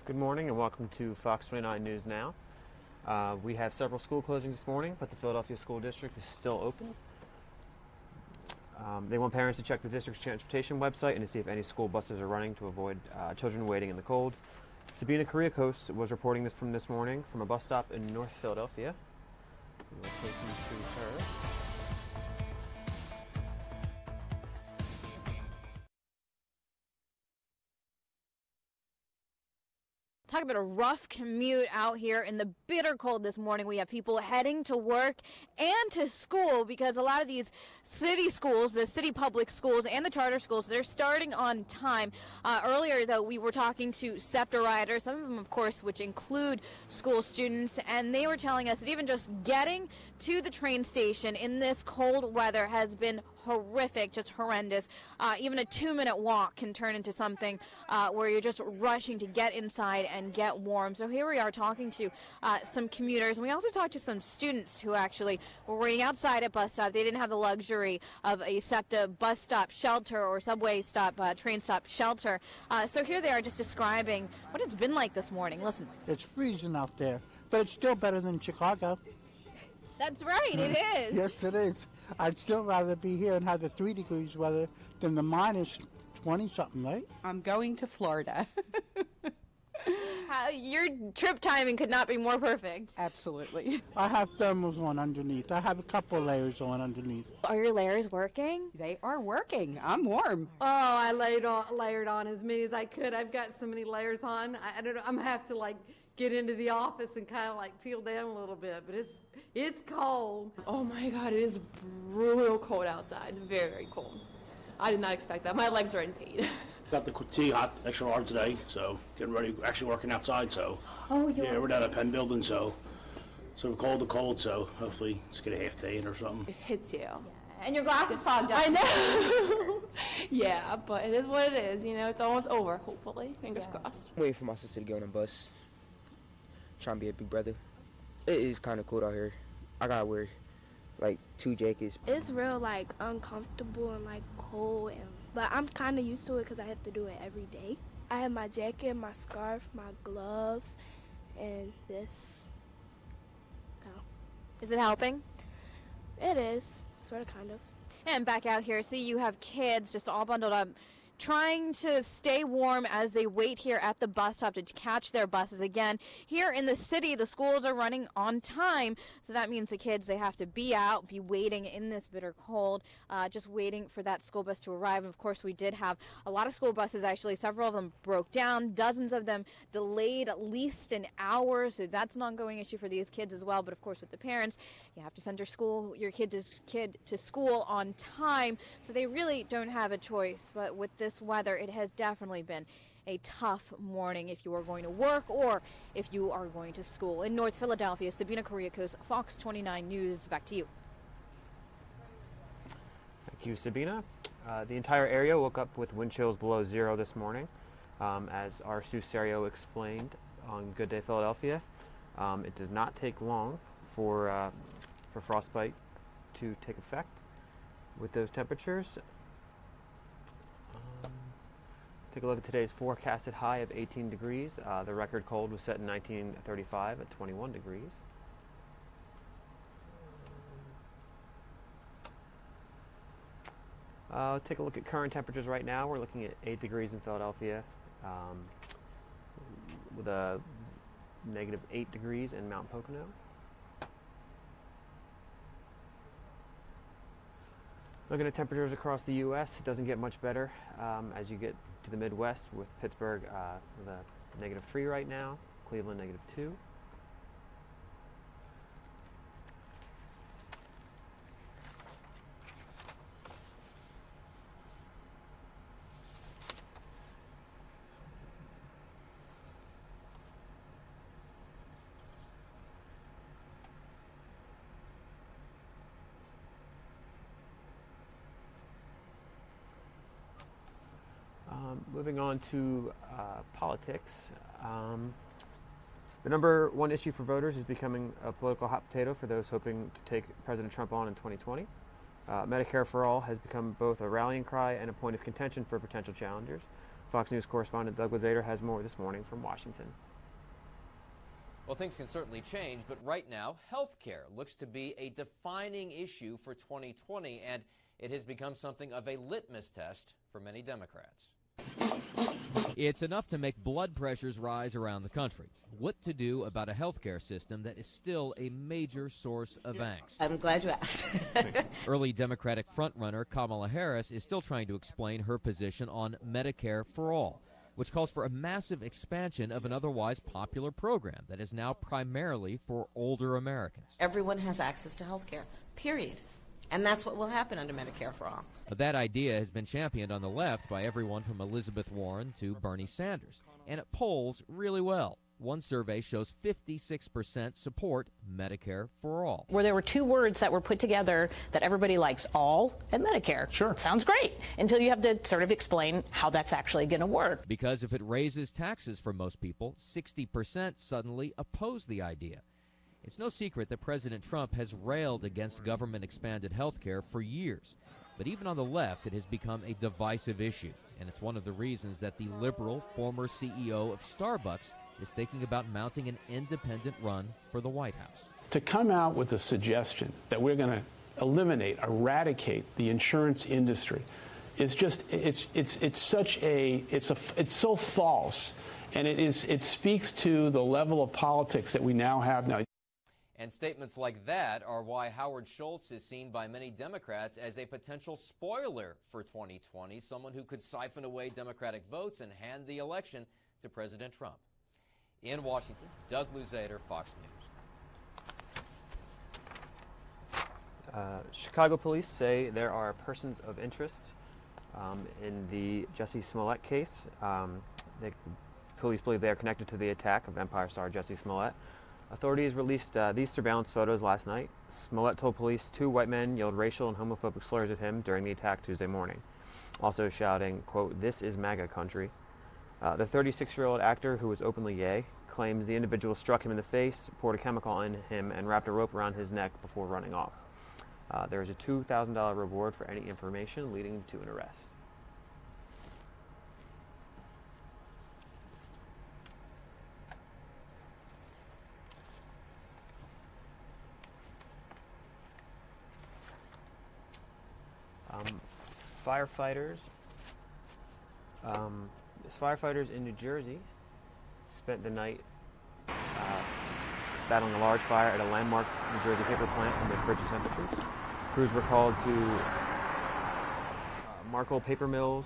Good morning and welcome to Fox 29 News Now. We have several school closings this morning, but the Philadelphia School District is still open. They want parents to check the district's transportation website and to see if any school buses are running to avoid children waiting in the cold. Sabina Kuriakos was reporting this from this morning from a bus stop in North Philadelphia. We will take you to her. Talk about a rough commute out here in the bitter cold this morning. We have people heading to work and to school because a lot of these city schools, the city public schools and the charter schools, they're starting on time. Earlier, though, we were talking to SEPTA riders, some of them, of course, which include school students, and they were telling us that even just getting to the train station in this cold weather has been horrific, just horrendous. Even a 2-minute walk can turn into something where you're just rushing to get inside and get warm. So here we are talking to some commuters. And we also talked to some students who actually were waiting outside at bus stop. They didn't have the luxury of a SEPTA bus stop shelter or subway stop, train stop shelter. So here they are just describing what it's been like this morning. Listen. It's freezing out there, but it's still better than Chicago. That's right, it is. Yes, it is. I'd still rather be here and have the 3 degrees weather than the minus 20-something, right? I'm going to Florida. Your trip timing could not be more perfect. Absolutely. I have thermals on underneath. I have a couple layers on underneath. Are your layers working? They are working. I'm warm. Oh, I layered on as many as I could. I've got so many layers on. I don't know. I'm gonna have to get into the office and kind of peel down a little bit, but it's cold. Oh my God, it is brutal cold outside. Very, very cold. I did not expect that. My legs are in pain. Got the tea hot extra hard today, so getting ready, actually working outside, so. Oh, yeah, we're down at Penn building, so we're cold to cold, so hopefully let's get a half day in or something. It hits you. And your glasses fogged up. I know. Yeah, but it is what it is. You know, it's almost over, hopefully. Fingers crossed. Waiting for my sister to get on the bus. Trying to be a big brother. It is kind of cold out here. I gotta wear 2 jackets. It's real uncomfortable and cold, but I'm kind of used to it because I have to do it every day. I have my jacket, my scarf, my gloves, and this. Oh. Is it helping? It is, sort of, kind of. And back out here, see you have kids just all bundled up, trying to stay warm as they wait here at the bus stop to catch their buses. Again, here in the city, the schools are running on time, so that means the kids, they have to be out, be waiting in this bitter cold, just waiting for that school bus to arrive. And of course, we did have a lot of school buses, actually. Several of them broke down, dozens of them delayed at least an hour, so that's an ongoing issue for these kids as well. But of course, with the parents, you have to send your kid to school on time, so they really don't have a choice. But with this weather, it has definitely been a tough morning if you are going to work or if you are going to school. In North Philadelphia, Sabina Kuriakos, Fox 29 News. Back to you. Thank you, Sabina. The entire area woke up with wind chills below 0 this morning. As our Sue Serio explained on Good Day Philadelphia, it does not take long for frostbite to take effect with those temperatures. Take a look at today's forecasted high of 18 degrees. The record cold was set in 1935 at 21 degrees. Take a look at current temperatures right now. We're looking at 8 degrees in Philadelphia with a negative 8 degrees in Mount Pocono. Looking at temperatures across the U.S., it doesn't get much better as you get to the Midwest, with Pittsburgh with a negative 3 right now, Cleveland negative 2. Moving on to politics. The number one issue for voters is becoming a political hot potato for those hoping to take President Trump on in 2020. Medicare for All has become both a rallying cry and a point of contention for potential challengers. Fox News correspondent Doug Lazater has more this morning from Washington. Well, things can certainly change, but right now, health care looks to be a defining issue for 2020, and it has become something of a litmus test for many Democrats. It's enough to make blood pressures rise around the country. What to do about a health care system that is still a major source of angst? I'm glad you asked. Early Democratic frontrunner Kamala Harris is still trying to explain her position on Medicare for All, which calls for a massive expansion of an otherwise popular program that is now primarily for older Americans. Everyone has access to health care, period. And that's what will happen under Medicare for All. But that idea has been championed on the left by everyone from Elizabeth Warren to Bernie Sanders, and it polls really well. One survey shows 56% support Medicare for All. Where there were two words that were put together that everybody likes, all and Medicare. Sure. Sounds great, until you have to sort of explain how that's actually going to work. Because if it raises taxes for most people, 60% suddenly oppose the idea. It's no secret that President Trump has railed against government-expanded health care for years. But even on the left, it has become a divisive issue. And it's one of the reasons that the liberal former CEO of Starbucks is thinking about mounting an independent run for the White House. To come out with the suggestion that we're going to eliminate, eradicate the insurance industry is just, it's so false. And it speaks to the level of politics that we now have now. And statements like that are why Howard Schultz is seen by many Democrats as a potential spoiler for 2020, someone who could siphon away Democratic votes and hand the election to President Trump. In Washington, Doug Luzader, Fox News. Chicago police say there are persons of interest in the Jussie Smollett case. Police believe they are connected to the attack of Empire star Jussie Smollett. Authorities released these surveillance photos last night. Smollett told police 2 white men yelled racial and homophobic slurs at him during the attack Tuesday morning, also shouting, quote, "This is MAGA country." The 36-year-old actor, who was openly gay, claims the individual struck him in the face, poured a chemical on him, and wrapped a rope around his neck before running off. There is a $2,000 reward for any information leading to an arrest. Firefighters in New Jersey spent the night battling a large fire at a landmark New Jersey paper plant amid frigid temperatures. Crews were called to Markle Paper Mills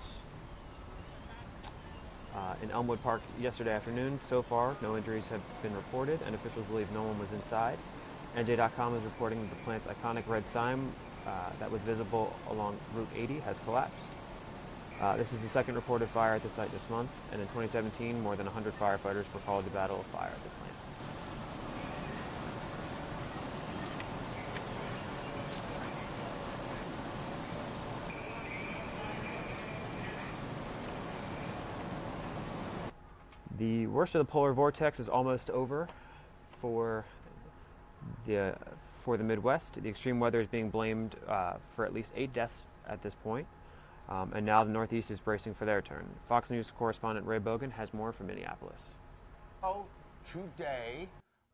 in Elmwood Park yesterday afternoon. So far, no injuries have been reported, and officials believe no one was inside. NJ.com is reporting that the plant's iconic red sign that was visible along Route 80 has collapsed. This is the second reported fire at the site this month, and in 2017, more than 100 firefighters were called to battle a fire at the plant. The worst of the polar vortex is almost over for the Midwest. The extreme weather is being blamed for at least 8 deaths at this point. And now the Northeast is bracing for their turn. Fox News correspondent Ray Bogan has more from Minneapolis. Today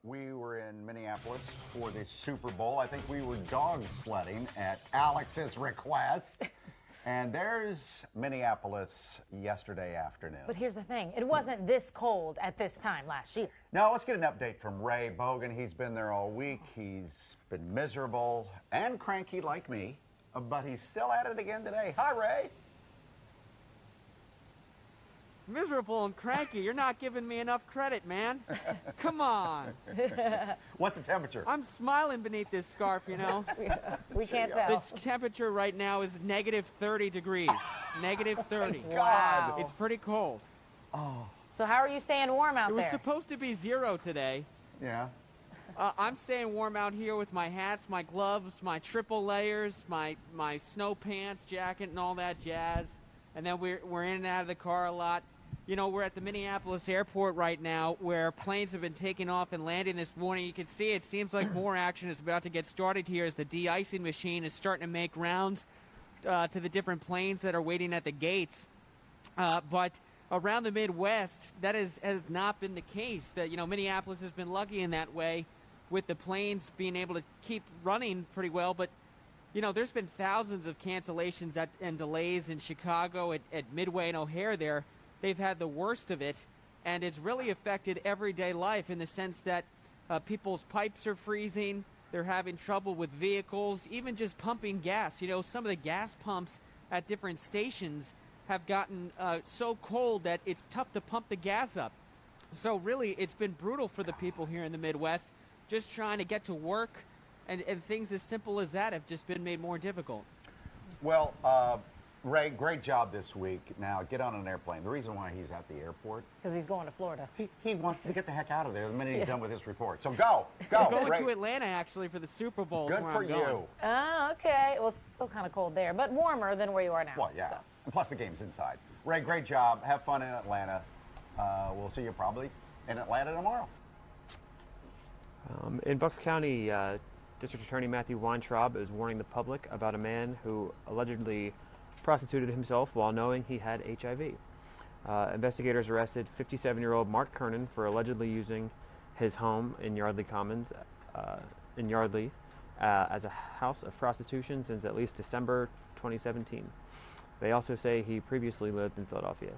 we were in Minneapolis for the Super Bowl. I think we were dog sledding at Alex's request. And there's Minneapolis yesterday afternoon. But here's the thing. It wasn't this cold at this time last year. Now, let's get an update from Ray Bogan. He's been there all week. He's been miserable and cranky like me, but he's still at it again today. Hi, Ray. Miserable and cranky? You're not giving me enough credit, man. Come on. What's the temperature? I'm smiling beneath this scarf, you know. We can't tell. This temperature right now is negative 30 degrees. Negative 30. Wow. It's pretty cold. Oh. So how are you staying warm out there? It was supposed to be 0 today. Yeah. I'm staying warm out here with my hats, my gloves, my triple layers, my snow pants, jacket, and all that jazz. And then we're in and out of the car a lot. You know, we're at the Minneapolis airport right now where planes have been taking off and landing this morning. You can see it seems like more action is about to get started here as the de-icing machine is starting to make rounds to the different planes that are waiting at the gates. But around the Midwest, that has not been the case. That, you know, Minneapolis has been lucky in that way with the planes being able to keep running pretty well. But, you know, there's been thousands of cancellations and delays in Chicago at Midway and O'Hare there. They've had the worst of it, and it's really affected everyday life in the sense that people's pipes are freezing. They're having trouble with vehicles, even just pumping gas. You know, some of the gas pumps at different stations have gotten so cold that it's tough to pump the gas up. So really, it's been brutal for the people here in the Midwest, just trying to get to work, and things as simple as that have just been made more difficult. Well, Ray, great job this week. Now, get on an airplane. The reason why he's at the airport, Because he's going to Florida. he wants to get the heck out of there the minute he's done with his report. So go. I'm going Ray. to Atlanta, actually, for the Super Bowl. Good for you. Oh, okay. Well, it's still kind of cold there, but warmer than where you are now. Well, yeah. So. And plus the game's inside. Ray, great job. Have fun in Atlanta. We'll see you probably in Atlanta tomorrow. In Bucks County, District Attorney Matthew Weintraub is warning the public about a man who allegedly prostituted himself while knowing he had HIV. Investigators arrested 57-year-old Mark Kernan for allegedly using his home in Yardley Commons as a house of prostitution since at least December 2017. They also say he previously lived in Philadelphia.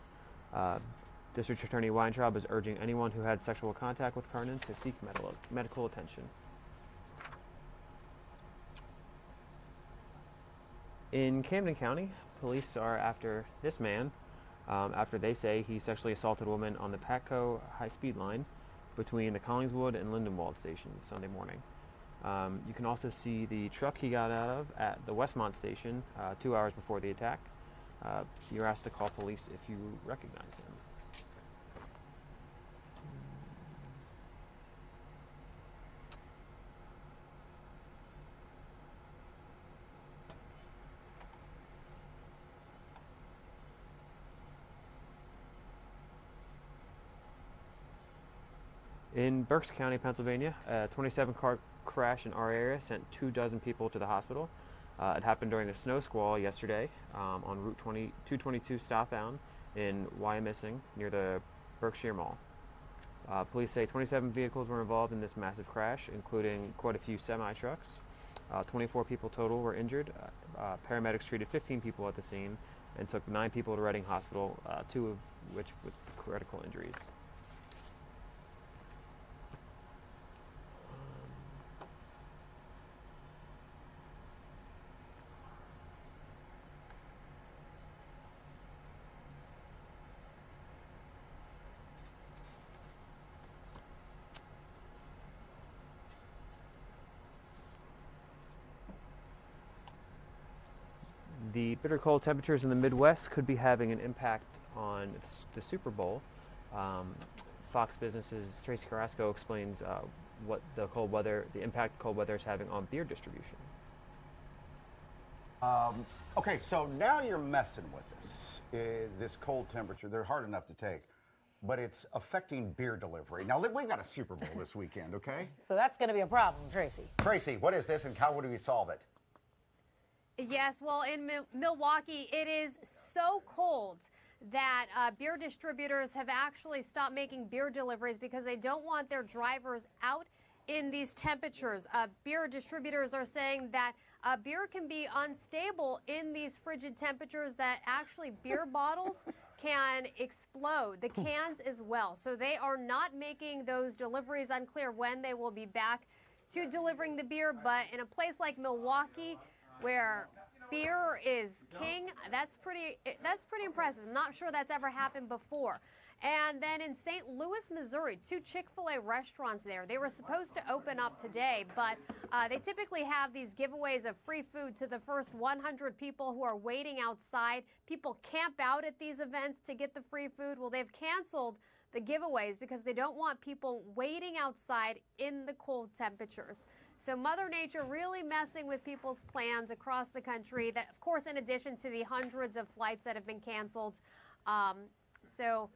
District Attorney Weintraub is urging anyone who had sexual contact with Kernan to seek medical attention. In Camden County, police are after this man after they say he sexually assaulted a woman on the Patco high-speed line between the Collingswood and Lindenwold stations Sunday morning. You can also see the truck he got out of at the Westmont station 2 hours before the attack. You're asked to call police if you recognize him. In Berks County, Pennsylvania, a 27-car crash in our area sent 24 people to the hospital. It happened during a snow squall yesterday on Route 222 southbound in Wyomissing near the Berkshire Mall. Police say 27 vehicles were involved in this massive crash, including quite a few semi-trucks. 24 people total were injured. Paramedics treated 15 people at the scene and took 9 people to Reading Hospital, 2 of which with critical injuries. The bitter cold temperatures in the Midwest could be having an impact on the Super Bowl. Fox Business's Tracy Carrasco explains what the impact cold weather is having on beer distribution. Okay, so now you're messing with this. This cold temperature, they're hard enough to take, but it's affecting beer delivery. Now, we've got a Super Bowl this weekend, okay? So that's going to be a problem, Tracy. Tracy, what is this and how would we solve it? Yes, well, in Milwaukee, it is so cold that beer distributors have actually stopped making beer deliveries because they don't want their drivers out in these temperatures. Beer distributors are saying that beer can be unstable in these frigid temperatures, that actually beer bottles can explode, the cans as well. So they are not making those deliveries. Unclear when they will be back to delivering the beer, but in a place like Milwaukee, where beer is king, that's pretty impressive. I'm not sure that's ever happened before. And then in St. Louis, Missouri, 2 Chick-fil-A restaurants there. They were supposed to open up today, but they typically have these giveaways of free food to the first 100 people who are waiting outside. People camp out at these events to get the free food. Well, they've canceled the giveaways because they don't want people waiting outside in the cold temperatures. So Mother Nature really messing with people's plans across the country. That, of course, in addition to the hundreds of flights that have been canceled. So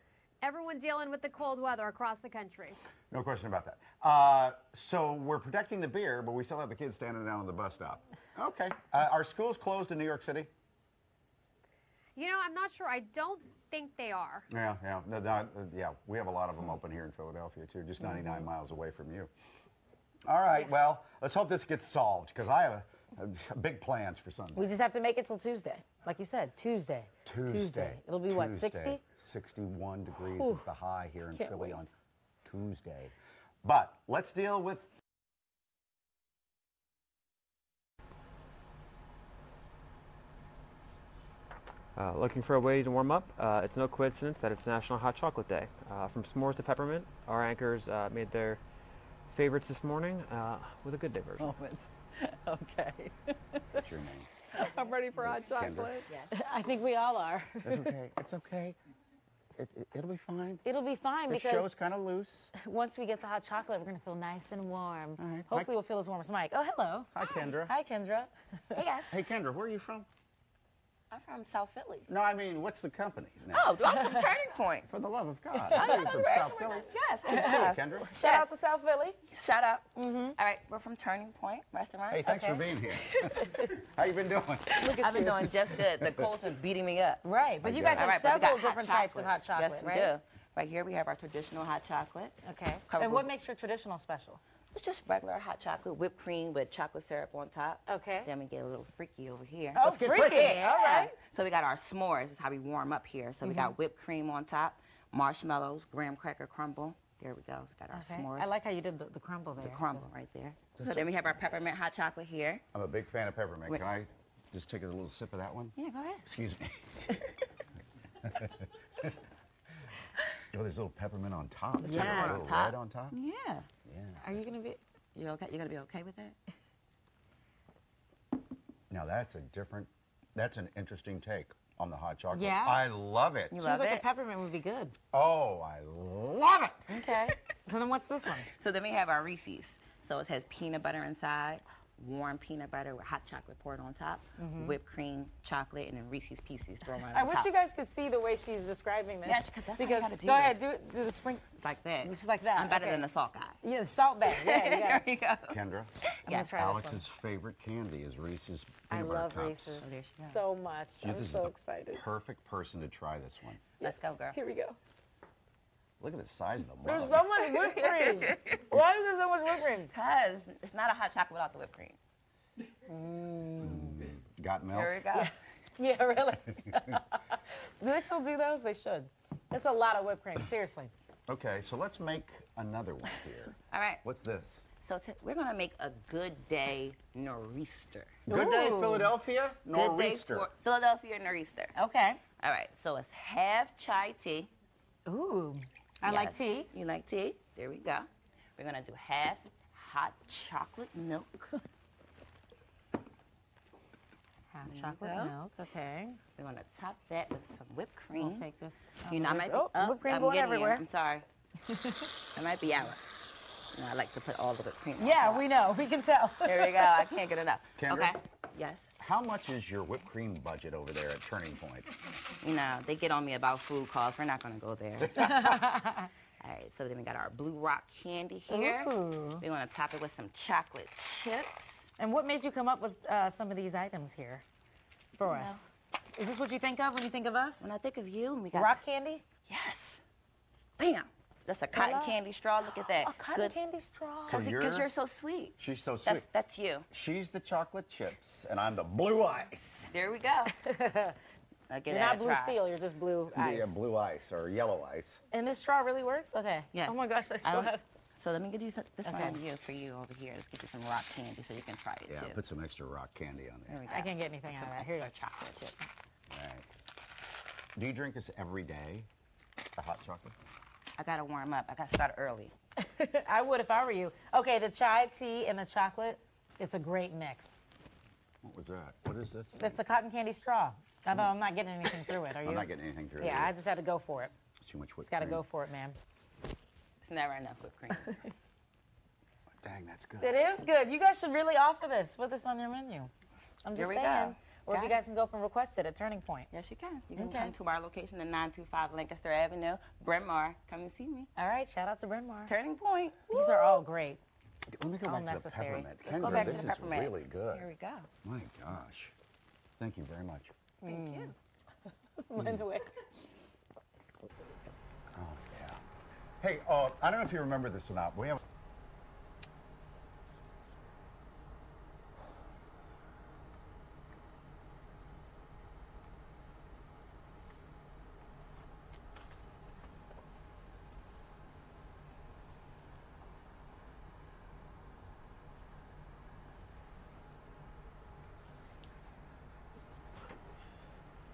everyone dealing with the cold weather across the country. No question about that. So we're protecting the beer, but we still have the kids standing down on the bus stop. Okay. Are schools closed in New York City? You know, I'm not sure. I don't think they are. Yeah. We have a lot of them open here in Philadelphia too, just 99 miles away from you. All right. Well, let's hope this gets solved because I have big plans for Sunday. We just have to make it till Tuesday. Like you said, Tuesday. It'll be what, 60? 61 degrees Whew. is the high here in Can't Philly wait. on Tuesday. But let's deal with looking for a way to warm up. It's no coincidence that it's National Hot Chocolate Day. From s'mores to peppermint, our anchors made their favorites this morning with a good day version. Okay. what's your name? I'm ready for hot chocolate. I think we all are. It's okay. It's okay. It'll be fine. It'll be fine The because show's kind of loose. once we get the hot chocolate, we're going to feel nice and warm. All right. Hopefully we'll feel as warm as Mike. Oh, hello. Hi, Kendra. Hi, Kendra. Hey, guys. Hey, Kendra, where are you from? I'm from South Philly. No, I mean, what's the company? Now? Oh, I'm from Turning Point. For the love of God. I I know you're from South Philly. Yes. Good to see you, Kendra. Shout out to South Philly. Shout out. All right, we're from Turning Point Restaurant. Hey, thanks for being here. How you been doing? I've been doing just good. The cold's been beating me up. Right, but you guys have several different types of hot chocolate, yes, right? Yes, we do. Right here we have our traditional hot chocolate. Okay. Covered And what with- makes your traditional special? It's just regular hot chocolate, whipped cream with chocolate syrup on top. Okay. Then we get a little freaky over here. Oh, freaky. All right. So we got our s'mores. This is how we warm up here. So we got whipped cream on top, marshmallows, graham cracker crumble. There we go. We got our s'mores. I like how you did the crumble there. The crumble right there. So then we have our peppermint hot chocolate here. I'm a big fan of peppermint. Can I just take a little sip of that one? Yeah, go ahead. Excuse me. Oh, there's a little peppermint on top. It's got a little red on top. Yeah. Yeah. Are you going to be... You okay? You're gonna be okay with that? Now that's an interesting take on the hot chocolate. Yeah? I love it. Seems like the peppermint would be good. Oh, I love it. Okay. So then what's this one? So then we have our Reese's. So it has peanut butter inside, warm peanut butter with hot chocolate poured on top, whipped cream, chocolate, and then Reese's Pieces thrown right on I top. wish you guys could see the way she's describing this. Yeah, that's how you because gotta do go it. ahead, do the spring Like that. Just like that. I'm better okay. than the salt guy. Yeah, the salt bag. Yeah, you There you go. Kendra, I'm gonna try Alex's this one. favorite candy is Reese's I peanut butter love cups. Reese's there she goes. so much. I'm This is so the excited. Perfect person to try this one. Let's go, girl. Here we go. Look at the size of the There's mug. so much whipped cream. Why is there so much whipped cream? Because it's not a hot chocolate without the whipped cream. Got milk? There we go. Yeah, really? Do they still do those? They should. That's a lot of whipped cream, seriously. Okay, so let's make another one here. All right. What's this? So we're gonna make a good day nor'easter. Good day, Philadelphia. Good day Nor'easter. for Philadelphia nor'easter. Okay. All right. So it's half chai tea. Ooh. I like tea. You like tea? There we go. We're gonna do half hot chocolate milk. Half There you chocolate go. milk, okay. We're gonna top that with some whipped cream. I'll take this. You know, I might be whipped cream I'm going getting everywhere. You. I'm sorry. I might be out. You know, I like to put all the whipped cream on Yeah, top. we know. We can tell. There we go. I can't get enough. Kendra? Okay. Yes. How much is your whipped cream budget over there at Turning Point? You know, they get on me about food costs. We're not gonna go there. All right. So then we got our Blue Rock candy here. Ooh. We want to top it with some chocolate chips. And what made you come up with some of these items here for us? Is this what you think of when you think of us? When I think of you, we got rock candy? Yes. Bam. That's a cotton candy straw. Look at that. A cotton candy straw. So Because you're so sweet. She's so sweet. That's you. She's the chocolate chips, and I'm the blue ice. There we go. You're not blue steel, you're just blue ice. Yeah, blue ice or yellow ice. And this straw really works? Okay. Yes. Oh my gosh, I still have... So let me give you this one Okay. over here for you over here. Let's get you some rock candy so you can try it Yeah, too. put some extra rock candy on there. There we go. I can't get anything out of that. Here you go. Extra chocolate chip. Right. Do you drink this every day, the hot chocolate? I gotta warm up. I gotta start early. I would if I were you. Okay, the chai tea and the chocolate, it's a great mix. What was that? What is this? That's a cotton candy straw. Although I'm not getting anything through it, are you? I'm not getting anything through it. Yeah, either. I just had to go for it. Too much whipped Just got to cream. go for it, man. It's never enough whipped cream. Dang, that's good. It is good. You guys should really offer this. Put this on your menu. I'm Here just we saying. go. Or if Got you it. guys can go up and request it at Turning Point. Yes, you can. You can Okay. come to our location at 925 Lancaster Avenue, Bryn Mawr. Come and see me. All right, shout out to Bryn Mawr. Turning Point. These are all great. Let me go all back to the necessary. peppermint. Let's go Kendra, back to this the is peppermint. really good. Here we go. My gosh. Thank you very much. Thank you. Linwick. Oh, yeah. Hey, I don't know if you remember this or not. We have.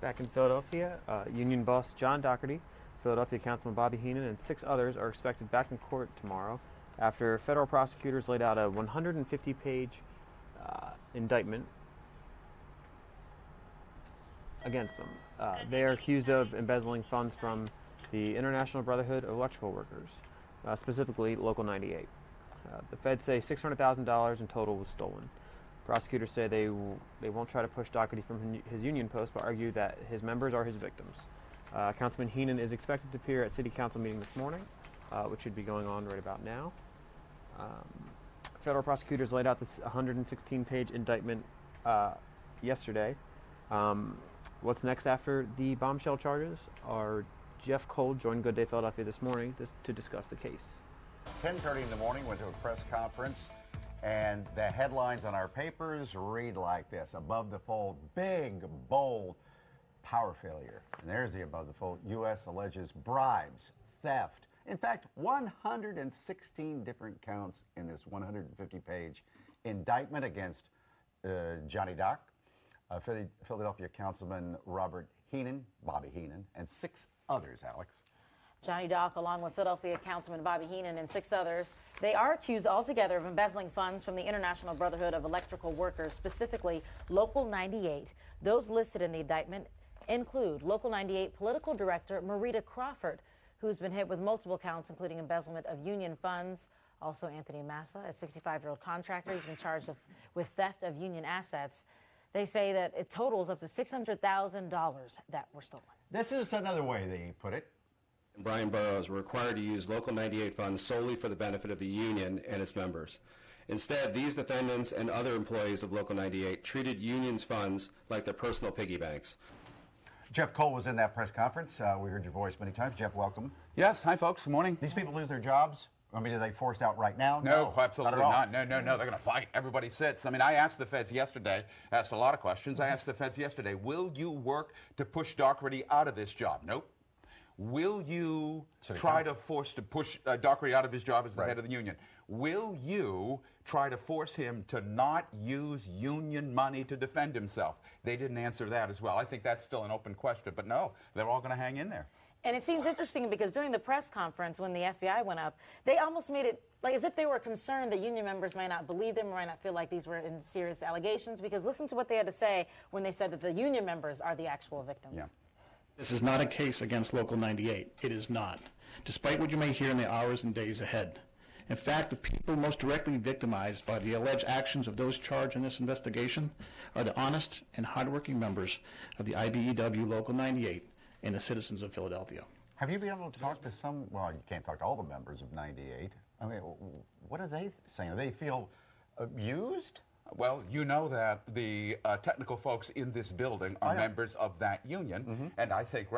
Back in Philadelphia, union boss John Doherty, Philadelphia Councilman Bobby Heenan, and 6 others are expected back in court tomorrow after federal prosecutors laid out a 150-page indictment against them. They are accused of embezzling funds from the International Brotherhood of Electrical Workers, specifically Local 98. The feds say $600,000 in total was stolen. Prosecutors say they won't try to push Doherty from his union post, but argue that his members are his victims. Councilman Heenan is expected to appear at City Council meeting this morning, which should be going on right about now. Federal prosecutors laid out this 116-page indictment yesterday. What's next after the bombshell charges? Our Jeff Cole joined Good Day Philadelphia this morning to discuss the case. 10:30 in the morning, went to a press conference. And the headlines on our papers read like this: above the fold, big, bold, power failure. And there's the above the fold. U.S. alleges bribes, theft. In fact, 116 different counts in this 150-page indictment against Johnny Doc, Philadelphia Councilman Robert Heenan, Bobby Heenan, and 6 others, Alex. Johnny Doc, along with Philadelphia Councilman Bobby Heenan and 6 others, they are accused altogether of embezzling funds from the International Brotherhood of Electrical Workers, specifically Local 98. Those listed in the indictment include Local 98 Political Director Marita Crawford, who's been hit with multiple counts, including embezzlement of union funds. Also, Anthony Massa, a 65-year-old contractor, he's been charged with theft of union assets. They say that it totals up to $600,000 that were stolen. This is another way they put it. Brian Burrows were required to use Local 98 funds solely for the benefit of the union and its members. Instead, these defendants and other employees of Local 98 treated unions' funds like their personal piggy banks. Jeff Cole was in that press conference. We heard your voice many times. Jeff, welcome. Yes. Hi, folks. Good morning. These people lose their jobs? I mean, are they forced out right now? No, absolutely not. No. They're going to fight. Everybody sits. I mean, I asked the feds yesterday, asked a lot of questions. I asked the feds yesterday, will you work to push Doherty out of this job? Nope. Will you try to push Doherty out of his job as the head of the union? Will you try to force him to not use union money to defend himself? They didn't answer that as well. I think that's still an open question. But no, they're all going to hang in there. And it seems interesting because during the press conference when the FBI went up, they almost made it like as if they were concerned that union members might not believe them or might not feel like these were in serious allegations, because listen to what they had to say when they said that the union members are the actual victims. Yeah. This is not a case against Local 98. It is not, despite what you may hear in the hours and days ahead. In fact, the people most directly victimized by the alleged actions of those charged in this investigation are the honest and hardworking members of the IBEW Local 98 and the citizens of Philadelphia. Have you been able to talk to some, well, you can't talk to all the members of 98. I mean, what are they saying? Do they feel abused? Well, you know that the technical folks in this building are members of that union, and I think,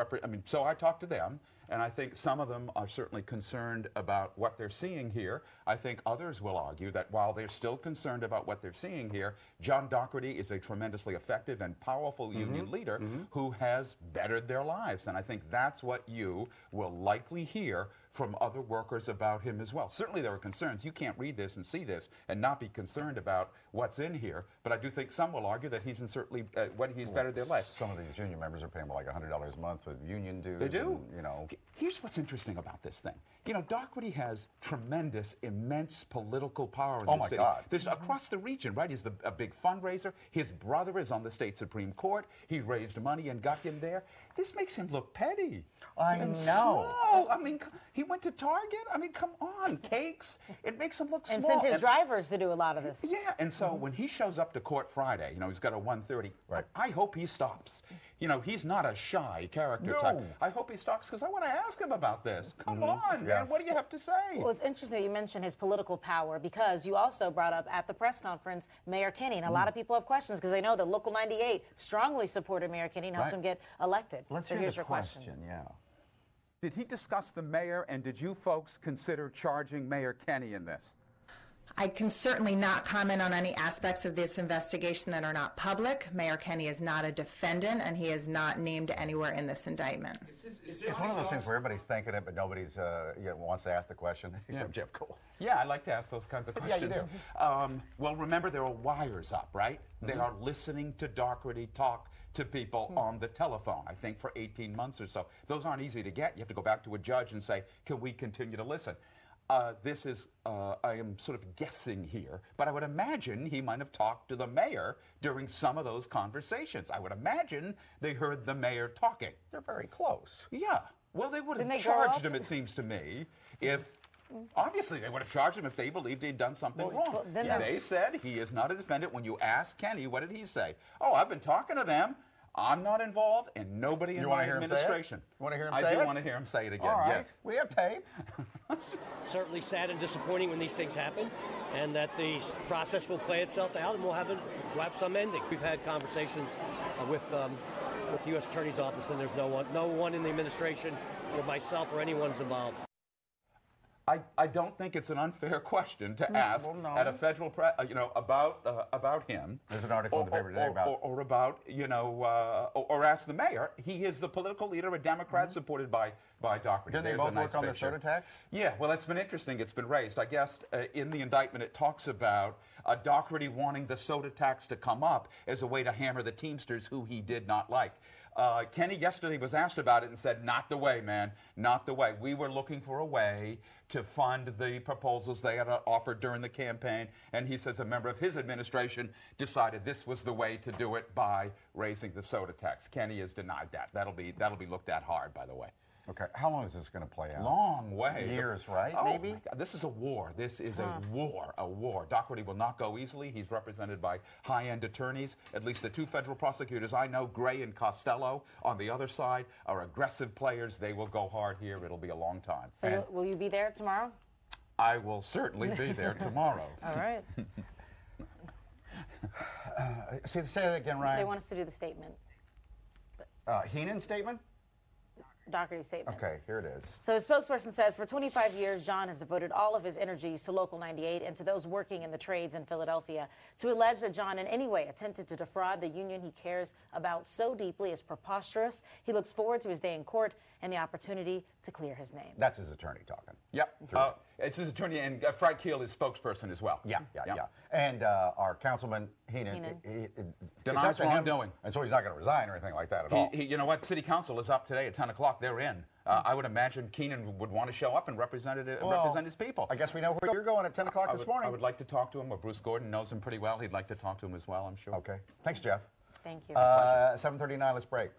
so I talked to them, and I think some of them are certainly concerned about what they're seeing here. I think others will argue that while they're still concerned about what they're seeing here, John Doherty is a tremendously effective and powerful union leader who has bettered their lives, and I think that's what you will likely hear from other workers about him as well. Certainly there are concerns. You can't read this and see this and not be concerned about what's in here, but I do think some will argue that he's bettered their life. Some of these union members are paying like $100 a month with union dues. They do. And, you know. Here's what's interesting about this thing. You know, Doherty has tremendous, immense political power in the city. God. There's across the region, right? He's a big fundraiser. His brother is on the state Supreme Court. He raised money and got him there. This makes him look petty. I know. Small. I mean, he went to Target. I mean, come on, cakes. It makes him look small. And sent his drivers to do a lot of this. Yeah, and so when he shows up to court Friday, you know, he's got a 1:30. Right. I hope he stops. You know, he's not a shy character type. I hope he stops because I want to ask him about this. Come on, man. What do you have to say? Well, it's interesting that you mentioned his political power because you also brought up at the press conference Mayor Kinney. And a lot of people have questions because they know that Local 98 strongly supported Mayor Kinney and helped him get elected. Let's so hear here's the your question. Yeah. Did he discuss the mayor, and did you folks consider charging Mayor Kenny in this? I can certainly not comment on any aspects of this investigation that are not public. Mayor Kenny is not a defendant, and he is not named anywhere in this indindictment. It's one of those things where everybody's thinking it, but nobody's wants to ask the question, except Jeff Cole. Yeah, I like to ask those kinds of questions. Yeah, you do. Well, remember, there are wires up, right? They are listening to Daugherty talk to people on the telephone, I think, for 18 months or so. Those aren't easy to get. You have to go back to a judge and say, can we continue to listen? This is, I am sort of guessing here, but I would imagine he might have talked to the mayor during some of those conversations. I would imagine they heard the mayor talking. They're very close. Yeah. Well, they would Didn't have they grow charged up? him, it seems to me, if... Obviously, they would have charged him if they believed he'd done something wrong. well, then They said he is not a defendant. When you ask Kenny, what did he say? Oh, I've been talking to them. I'm not involved, and nobody in my administration. You want to hear him say it? I do want to hear him say it again, All right. yes. We have tape. Certainly sad and disappointing when these things happen, and that the process will play itself out, and we'll have some ending. We've had conversations with the U.S. Attorney's Office, and there's no one in the administration, or myself, or anyone's involved. I don't think it's an unfair question to ask at a federal, about him. There's an article in the paper today about, or about, or ask the mayor. He is the political leader, a Democrat supported by Daugherty. Didn't they both work on the soda tax? Yeah, well, it's been interesting. It's been raised. I guess in the indictment it talks about Daugherty wanting the soda tax to come up as a way to hammer the Teamsters, who he did not like. Kenny yesterday was asked about it and said, not the way, man, not the way. We were looking for a way to fund the proposals they had offered during the campaign, and he says a member of his administration decided this was the way to do it by raising the soda tax. Kenny has denied that. That'll be looked at hard, by the way. Okay, how long is this going to play out? Long way. Years, right? Oh, Maybe? my God. This is a war. This is a war. Daugherty will not go easily. He's represented by high-end attorneys. At least the two federal prosecutors I know, Gray and Costello, on the other side, are aggressive players. They will go hard here. It'll be a long time. So will you be there tomorrow? I will certainly be there tomorrow. All right. Say that again, Ryan. They want us to do the statement. Heenan's statement? Daugherty's statement. Okay, here it is. So his spokesperson says, for 25 years, John has devoted all of his energies to Local 98 and to those working in the trades in Philadelphia. To allege that John in any way attempted to defraud the union he cares about so deeply is preposterous. He looks forward to his day in court and the opportunity to clear his name. That's his attorney talking. Yep. It's his attorney, and Frank Keel is spokesperson as well. Yeah. And our councilman, Heenan. Denies wrongdoing. And so he's not going to resign or anything like that at all. You know what? City Council is up today at 10 o'clock. They're in. I would imagine Keenan would want to show up and represent his people. I guess we know where you're going at 10 o'clock this morning. I would like to talk to him, or Bruce Gordon knows him pretty well. He'd like to talk to him as well, I'm sure. Okay. Thanks, Jeff. Thank you. 7:39, let's break.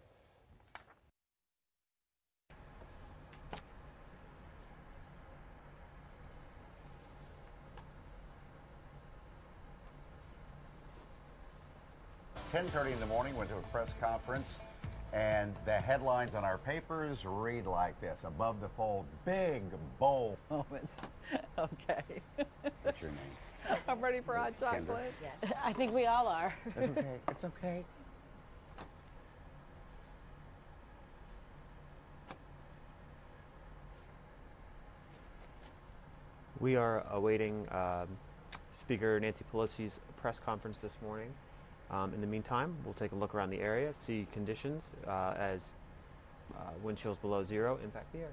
.30 in the morning, went to a press conference, and the headlines on our papers read like this: above the fold, big, bold moments. Okay. What's your name? I'm ready for hot chocolate. I think we all are. It's okay. It's okay. We are awaiting Speaker Nancy Pelosi's press conference this morning. In the meantime, we'll take a look around the area, see conditions as wind chills below zero impact the area.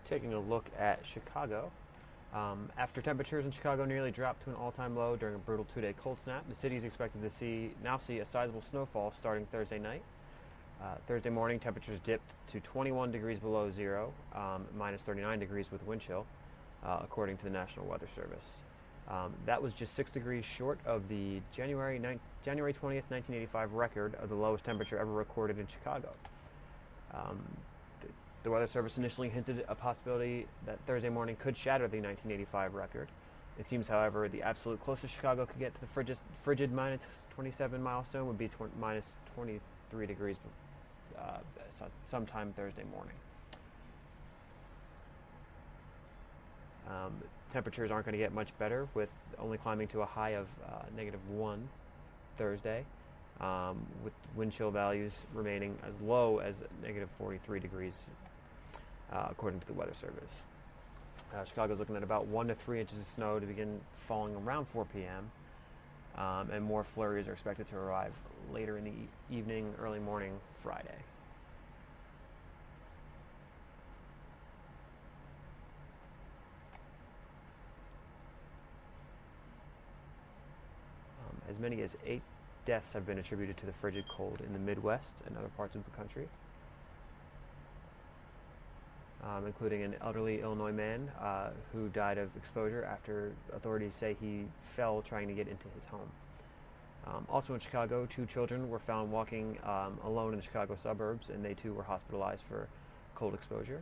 Taking a look at Chicago. After temperatures in Chicago nearly dropped to an all-time low during a brutal two-day cold snap, the city is expected to now see a sizable snowfall starting Thursday night. Thursday morning, temperatures dipped to 21 degrees below zero, minus 39 degrees with wind chill, according to the National Weather Service. That was just 6 degrees short of the January 20th, 1985 record of the lowest temperature ever recorded in Chicago. The Weather Service initially hinted a possibility that Thursday morning could shatter the 1985 record. It seems, however, the absolute closest Chicago could get to the frigid minus 27 milestone would be minus 23 degrees sometime Thursday morning. Temperatures aren't going to get much better, with only climbing to a high of -1 Thursday, with wind chill values remaining as low as -43 degrees, according to the Weather Service. Chicago's looking at about 1 to 3 inches of snow to begin falling around 4 p.m., and more flurries are expected to arrive later in the evening, early morning Friday. As many as 8 deaths have been attributed to the frigid cold in the Midwest and other parts of the country, including an elderly Illinois man who died of exposure after authorities say he fell trying to get into his home. Also in Chicago, 2 children were found walking alone in the Chicago suburbs, and they too were hospitalized for cold exposure.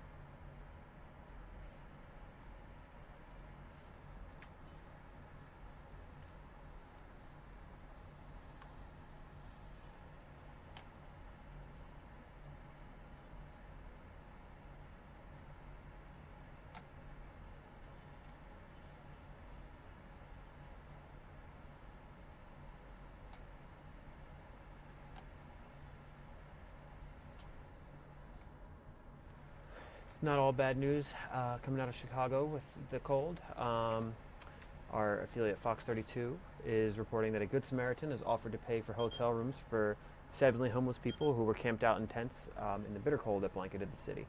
Not all bad news coming out of Chicago with the cold. Our affiliate Fox 32 is reporting that a Good Samaritan has offered to pay for hotel rooms for 70 homeless people who were camped out in tents in the bitter cold that blanketed the city.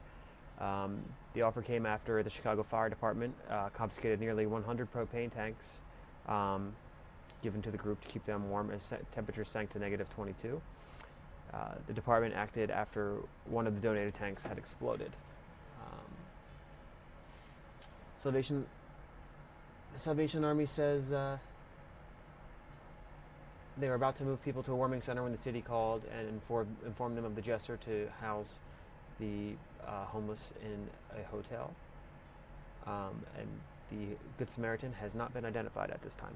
The offer came after the Chicago Fire Department confiscated nearly 100 propane tanks given to the group to keep them warm as temperatures sank to -22. The department acted after one of the donated tanks had exploded. Salvation Army says they were about to move people to a warming center when the city called and informed them of the gesture to house the homeless in a hotel. And the Good Samaritan has not been identified at this time.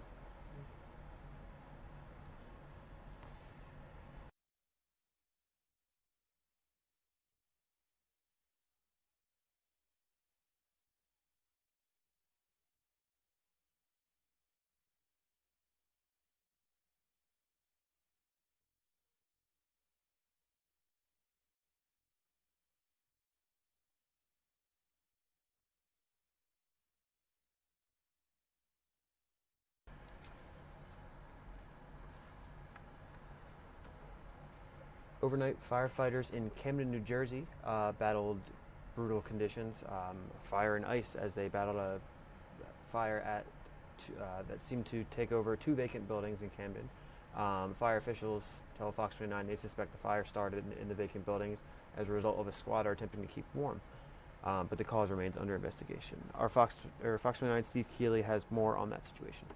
Overnight, firefighters in Camden, New Jersey battled brutal conditions, fire and ice, as they battled a fire that seemed to take over 2 vacant buildings in Camden. Fire officials tell Fox 29 they suspect the fire started in the vacant buildings as a result of a squatter attempting to keep warm, but the cause remains under investigation. Our Fox 29 Steve Keeley has more on that situation.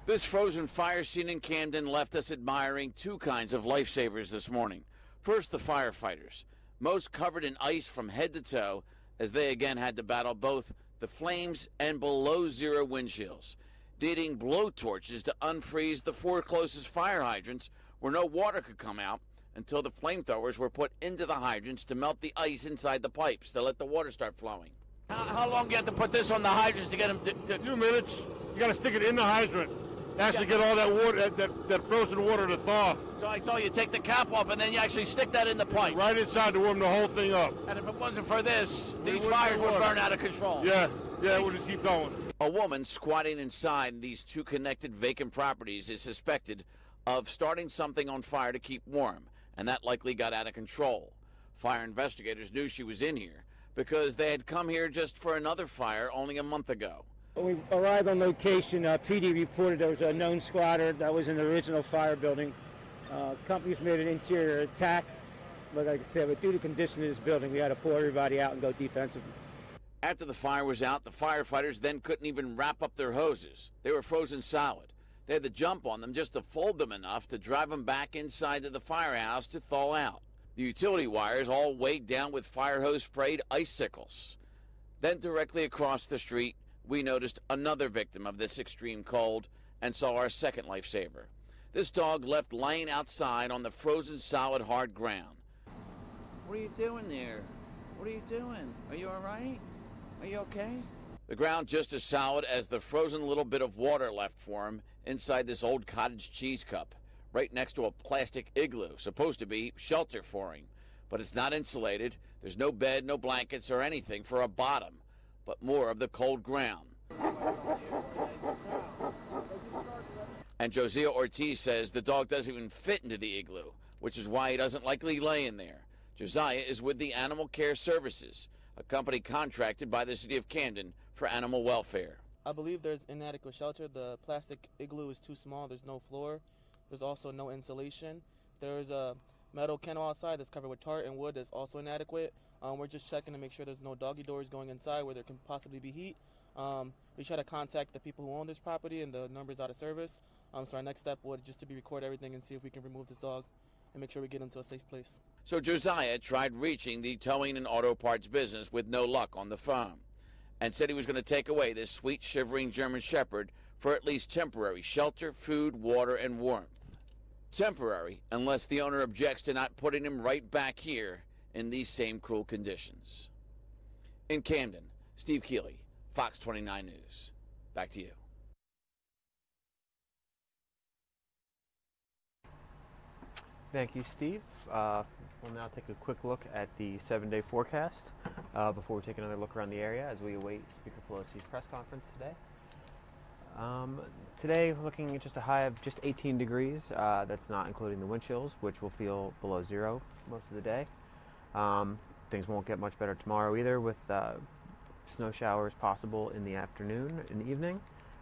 This frozen fire scene in Camden left us admiring 2 kinds of lifesavers this morning. First, the firefighters, most covered in ice from head to toe, as they again had to battle both the flames and below-zero wind chills, needing blowtorches to unfreeze the 4 closest fire hydrants where no water could come out until the flamethrowers were put into the hydrants to melt the ice inside the pipes to let the water start flowing. How long do you have to put this on the hydrants to get them to... 2 minutes. You got to stick it in the hydrant. Actually get all that water, that frozen water to thaw. So I saw you take the cap off and then you actually stick that in the pipe. Right inside to warm the whole thing up. And if it wasn't for this, these fires would burn out of control. Yeah, it would just keep going. A woman squatting inside these 2 connected vacant properties is suspected of starting something on fire to keep warm, and that likely got out of control. Fire investigators knew she was in here, because they had come here just for another fire only a month ago. When we arrived on location, PD reported there was a known squatter that was in the original fire building. Companies made an interior attack, but like I said, due to the condition of this building, we had to pull everybody out and go defensive. After the fire was out, the firefighters then couldn't even wrap up their hoses. They were frozen solid. They had to jump on them just to fold them enough to drive them back inside to the firehouse to thaw out. The utility wires all weighed down with fire hose sprayed icicles. Then directly across the street, we noticed another victim of this extreme cold and saw our second lifesaver. This dog left laying outside on the frozen solid hard ground. What are you doing there? What are you doing? Are you all right? Are you okay? The ground just as solid as the frozen little bit of water left for him inside this old cottage cheese cup, right next to a plastic igloo, supposed to be shelter for him. But it's not insulated. There's no bed, no blankets or anything for a bottom, but more of the cold ground. And Josiah Ortiz says the dog doesn't even fit into the igloo, which is why he doesn't likely lay in there. Josiah is with the Animal Care Services, a company contracted by the city of Camden for animal welfare. I believe there's inadequate shelter. The plastic igloo is too small. There's no floor. There's also no insulation. There's a metal kennel outside that's covered with tarp and wood that's also inadequate. We're just checking to make sure there's no doggy doors going inside where there can possibly be heat. We try to contact the people who own this property, and the number's out of service. So our next step would just to be record everything and see if we can remove this dog and make sure we get him to a safe place. So Josiah tried reaching the towing and auto parts business with no luck on the phone, and said he was going to take away this sweet, shivering German Shepherd for at least temporary shelter, food, water, and warmth. Temporary, unless the owner objects to not putting him right back here in these same cruel conditions. In Camden, Steve Keeley, Fox 29 News. Back to you. Thank you, Steve. We'll now take a quick look at the 7-day forecast before we take another look around the area as we await Speaker Pelosi's press conference today. Today, we're looking at just a high of just 18 degrees. That's not including the wind chills, which will feel below zero most of the day. Things won't get much better tomorrow either, with snow showers possible in the afternoon and evening.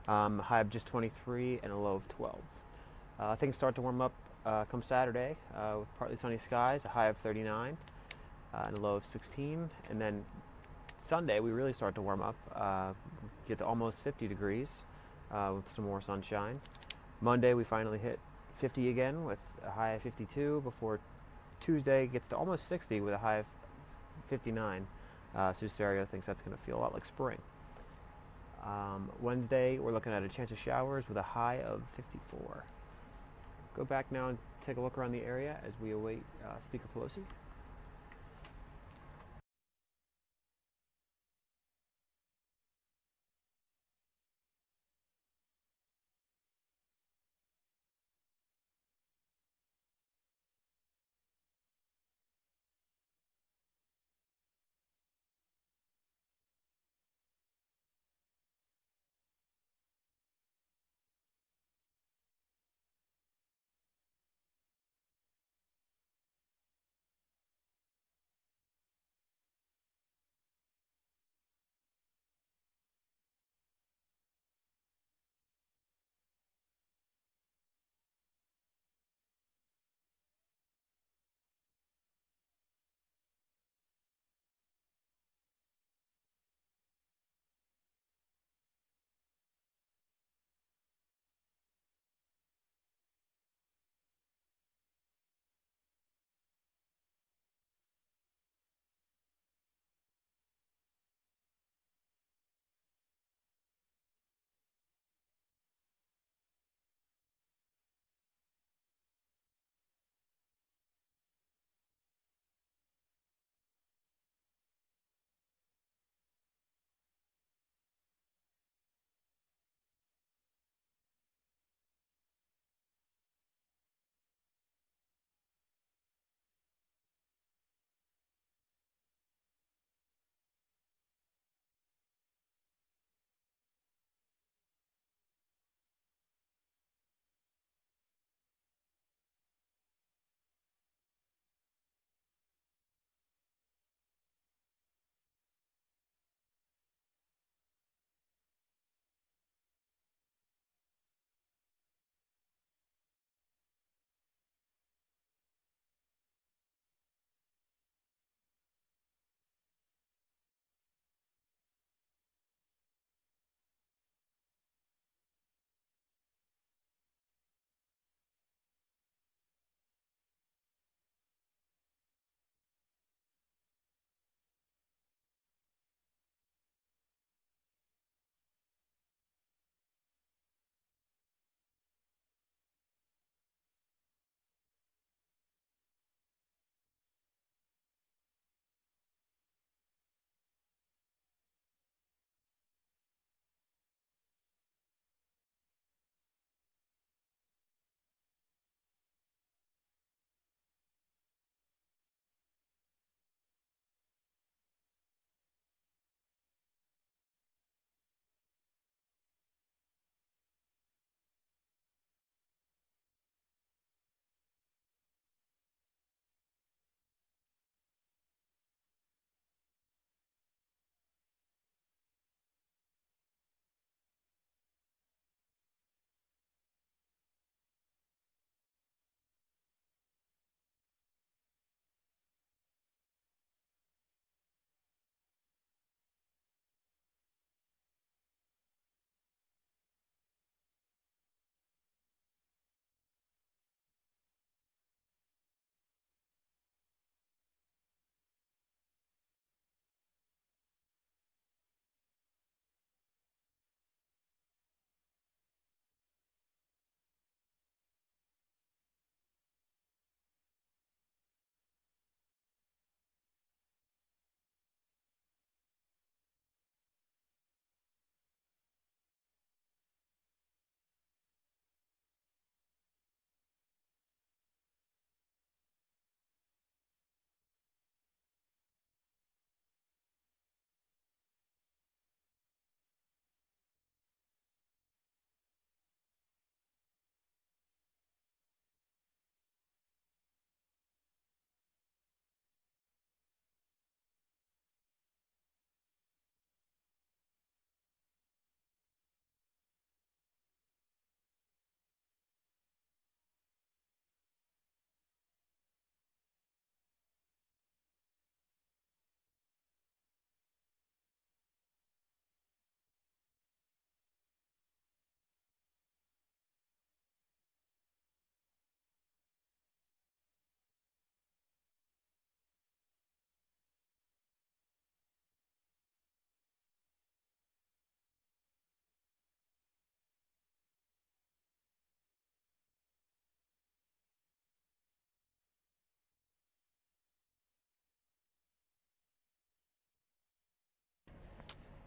A high of just 23 and a low of 12. Things start to warm up come Saturday with partly sunny skies, a high of 39 and a low of 16. And then Sunday, we really start to warm up, get to almost 50 degrees with some more sunshine. Monday, we finally hit 50 again with a high of 52 before Tuesday gets to almost 60 with a high of 59. Susario thinks that's going to feel a lot like spring. Wednesday, we're looking at a chance of showers with a high of 54. Go back now and take a look around the area as we await Speaker Pelosi.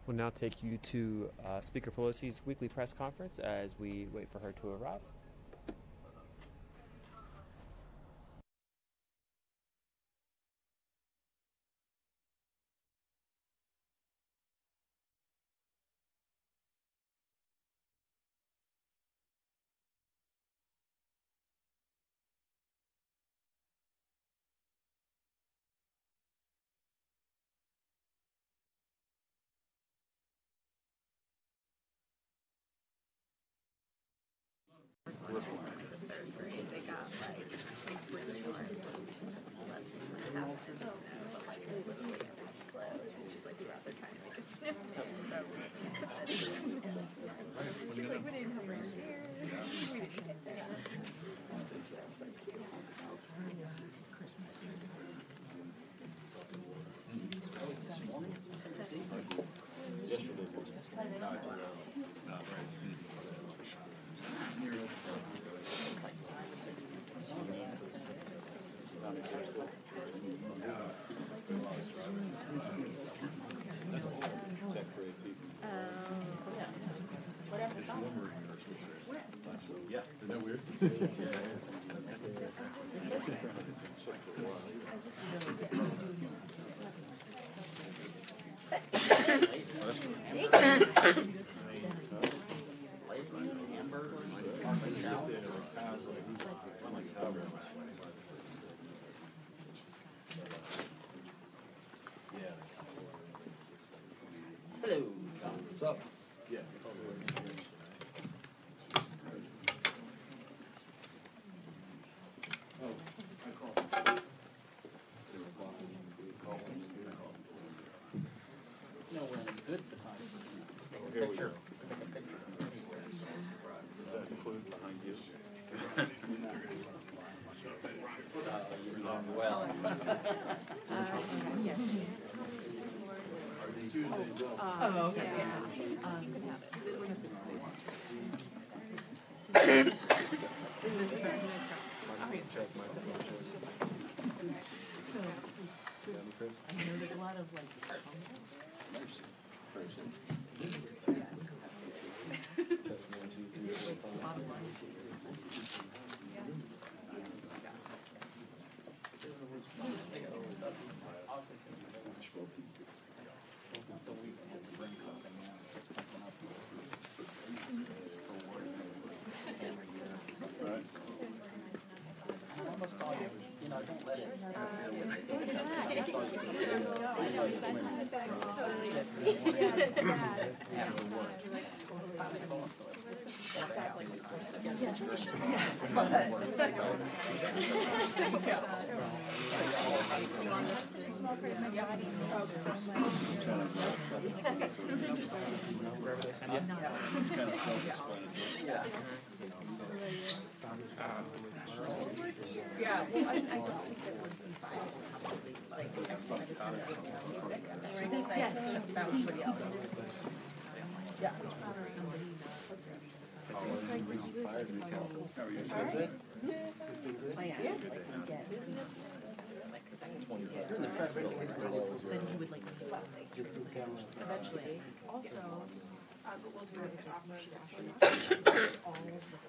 We'll now take you to Speaker Pelosi's weekly press conference as we wait for her to arrive. Yeah, isn't that weird? Hello. What's up? Yeah. No, we're in a good time. Take a picture. Take a picture. Does that include behind you? You're doing well. Yes. Oh, okay. Yeah. You can have it. Check my So, I know there's a lot of like. Test 1, 2, 3, 4, 5. Bottom line. Almost all you, don't let it. Wherever they send you? Yeah, well, I don't think that would be fine. Like, yes, that was somebody else. Yeah. Eventually. Also, what we'll do is all of the 4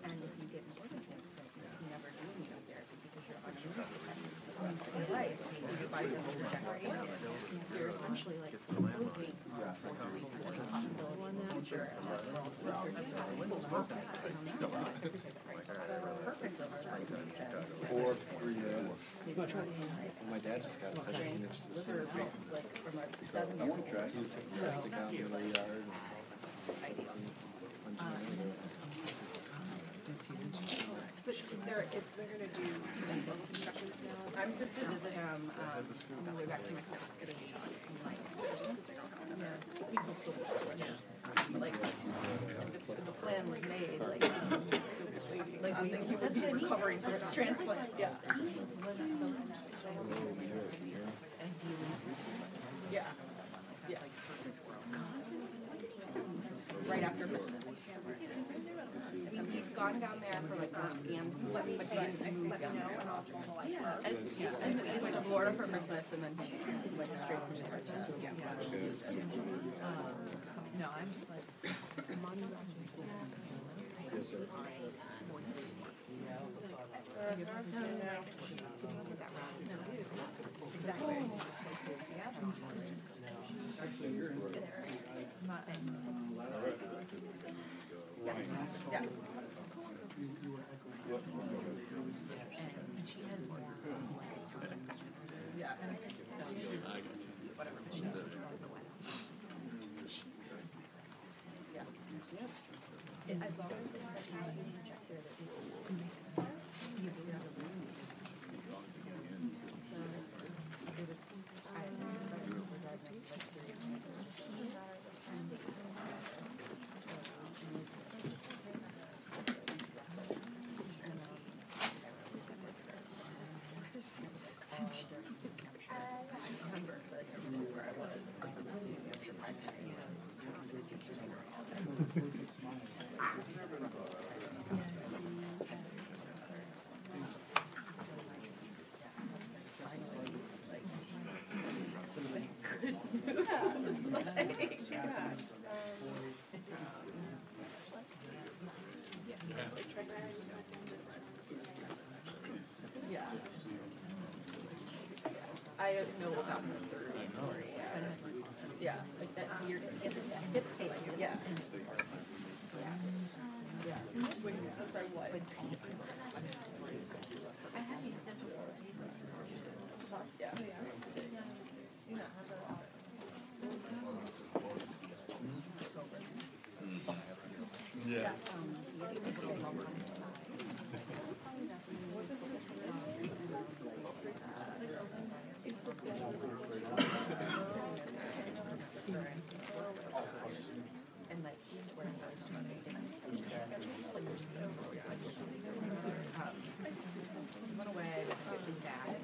and if you get more than transparent, you never do any therapy because you're unimmunosuppressed. Right. So you fight them over generation. So you're essentially like imposing the possibility in the future. Researchers are perfect. Or 3 my dad just got 17 inches of skin. I want to try. He would take plastic out in the yard. But they're going to do some construction sales. I'm supposed to visit him on the way back to Mexico City. People still but like, if the plan was made, like, I think he would be recovering from his transplant. Yeah. Yeah. Yeah. Right after Christmas. I mean, he's gone down there for like more scans and stuff, but he didn't move down there. Yeah. for Christmas, and then he was like straight from the cartoon. No, I'm just like. Exactly. Yeah. And she has more. Yeah. Whatever. Yeah. As long as it's such a projector that it's yeah. I know about her story. Yeah. Like that you're yeah. Yeah. Wait, I'm sorry, what? I have the essential yeah. Yeah. And like where I was trying to went away, but it was bad.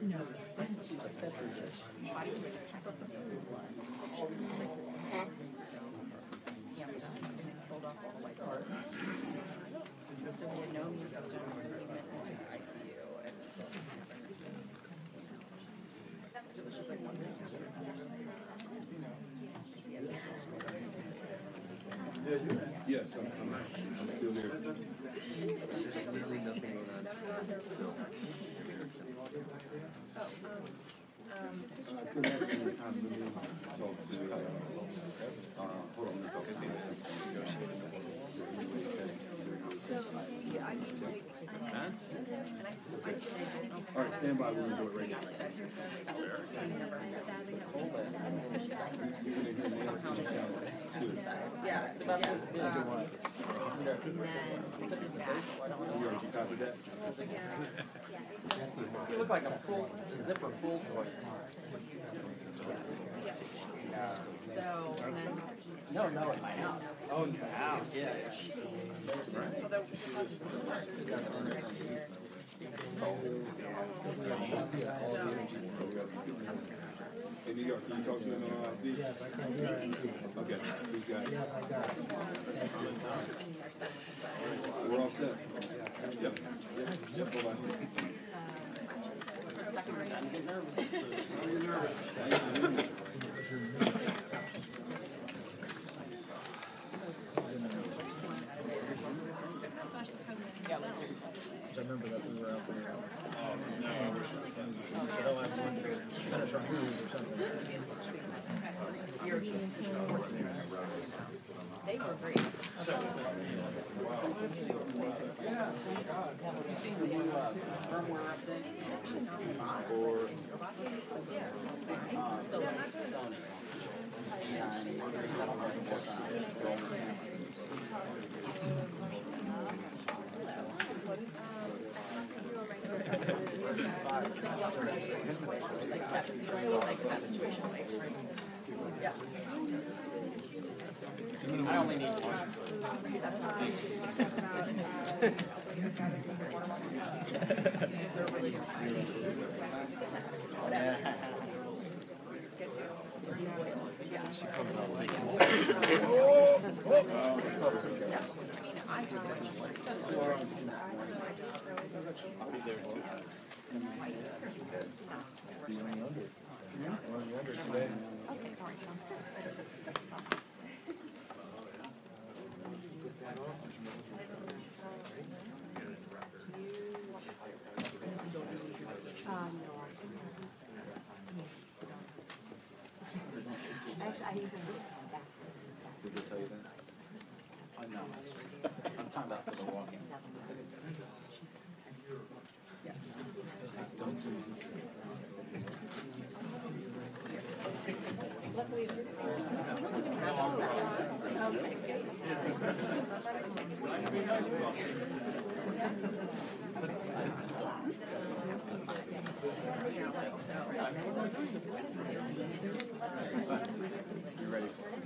No. So he had no immune system, so he went into the ICU. And it was just like one thing. Yes, I'm still here. There's literally nothing going on still. Come back anytime to me. Talk to hold on, talk to me. So, yeah, I mean, like, all right, stand by. We're going to do it right now. Yeah, that was really good one. You already copied that? You look like a full zipper full toy. So, and then no, in my house. Oh, in your house? Yeah. Hey, New York, can you talk to him on this? Yes, I can. Okay, he's got it. We're all set. Yep. Hold on. I remember that we were out there. No, I wish it was fun. So that last one, finish our move or something. they were great. Have you seen the new firmware update? Yeah. I only need one. She comes out late. Did they tell you that? No. I'm talking about for the walking. Don't zoom in. You ready for it?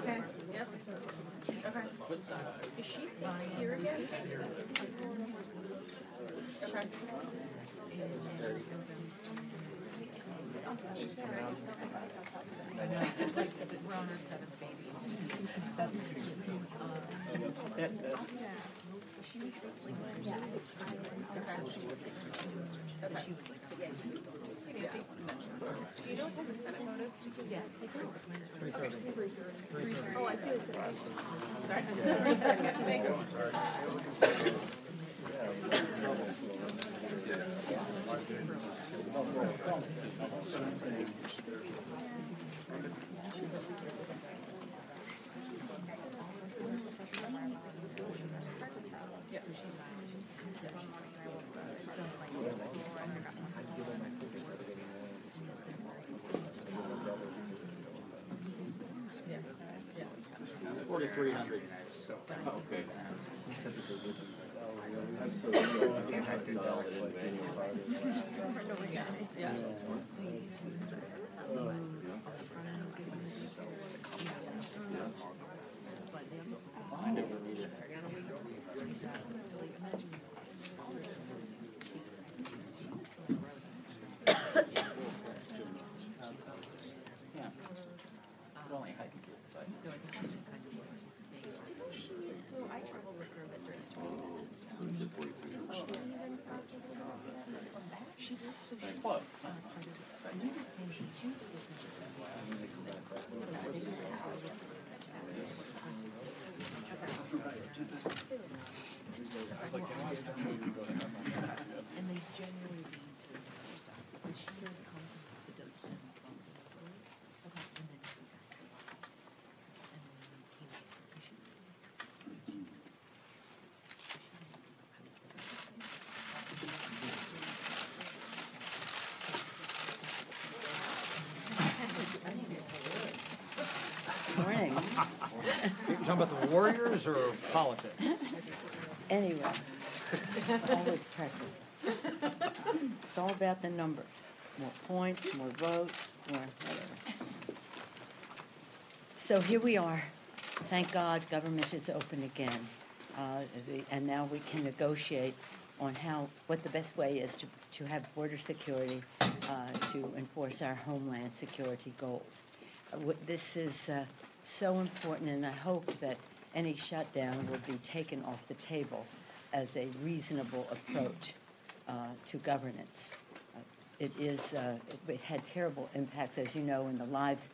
Okay, yep. Okay. Is she fixed here again? Okay. She's coming out. We're on her seventh baby. Do you know what the Senate vote is? Yes. Oh, I see. It's 4,300. So okay. He said that they didn't. Yeah. So I traveled with her, but during she did. She's like, what? And they genuinely lead to stuff. And she did come to the Morning. You're talking about the Warriors or politics? Anyway, it's always preference. It's all about the numbers. More points, more votes, more whatever. So here we are. Thank God government is open again. And now we can negotiate on what the best way is to have border security, to enforce our homeland security goals. This is so important, and I hope that any shutdown will be taken off the table as a reasonable approach to governance. It had terrible impacts, as you know, in the lives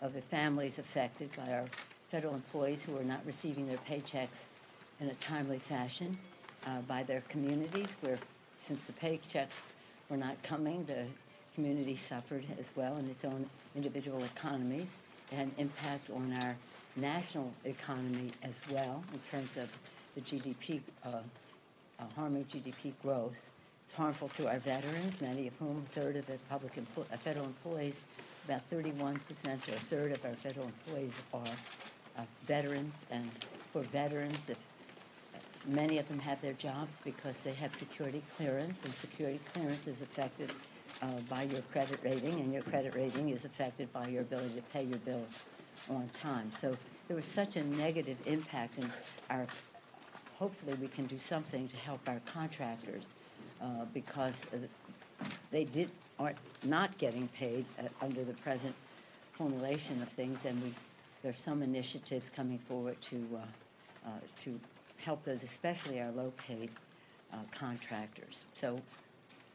of the families affected by our federal employees who are not receiving their paychecks in a timely fashion, by their communities, where since the paychecks were not coming, the community suffered as well in its own individual economies. It had an impact on our national economy as well in terms of the GDP, harming GDP growth. It's harmful to our veterans, many of whom, a third of the federal employees about 31% or a third of our federal employees are veterans, and for veterans, if many of them have their jobs because they have security clearance, and security clearance is affected by your credit rating, and your credit rating is affected by your ability to pay your bills on time. So there was such a negative impact, and hopefully we can do something to help our contractors because they aren't not getting paid under the present formulation of things, and there's some initiatives coming forward to help those, especially our low-paid contractors. So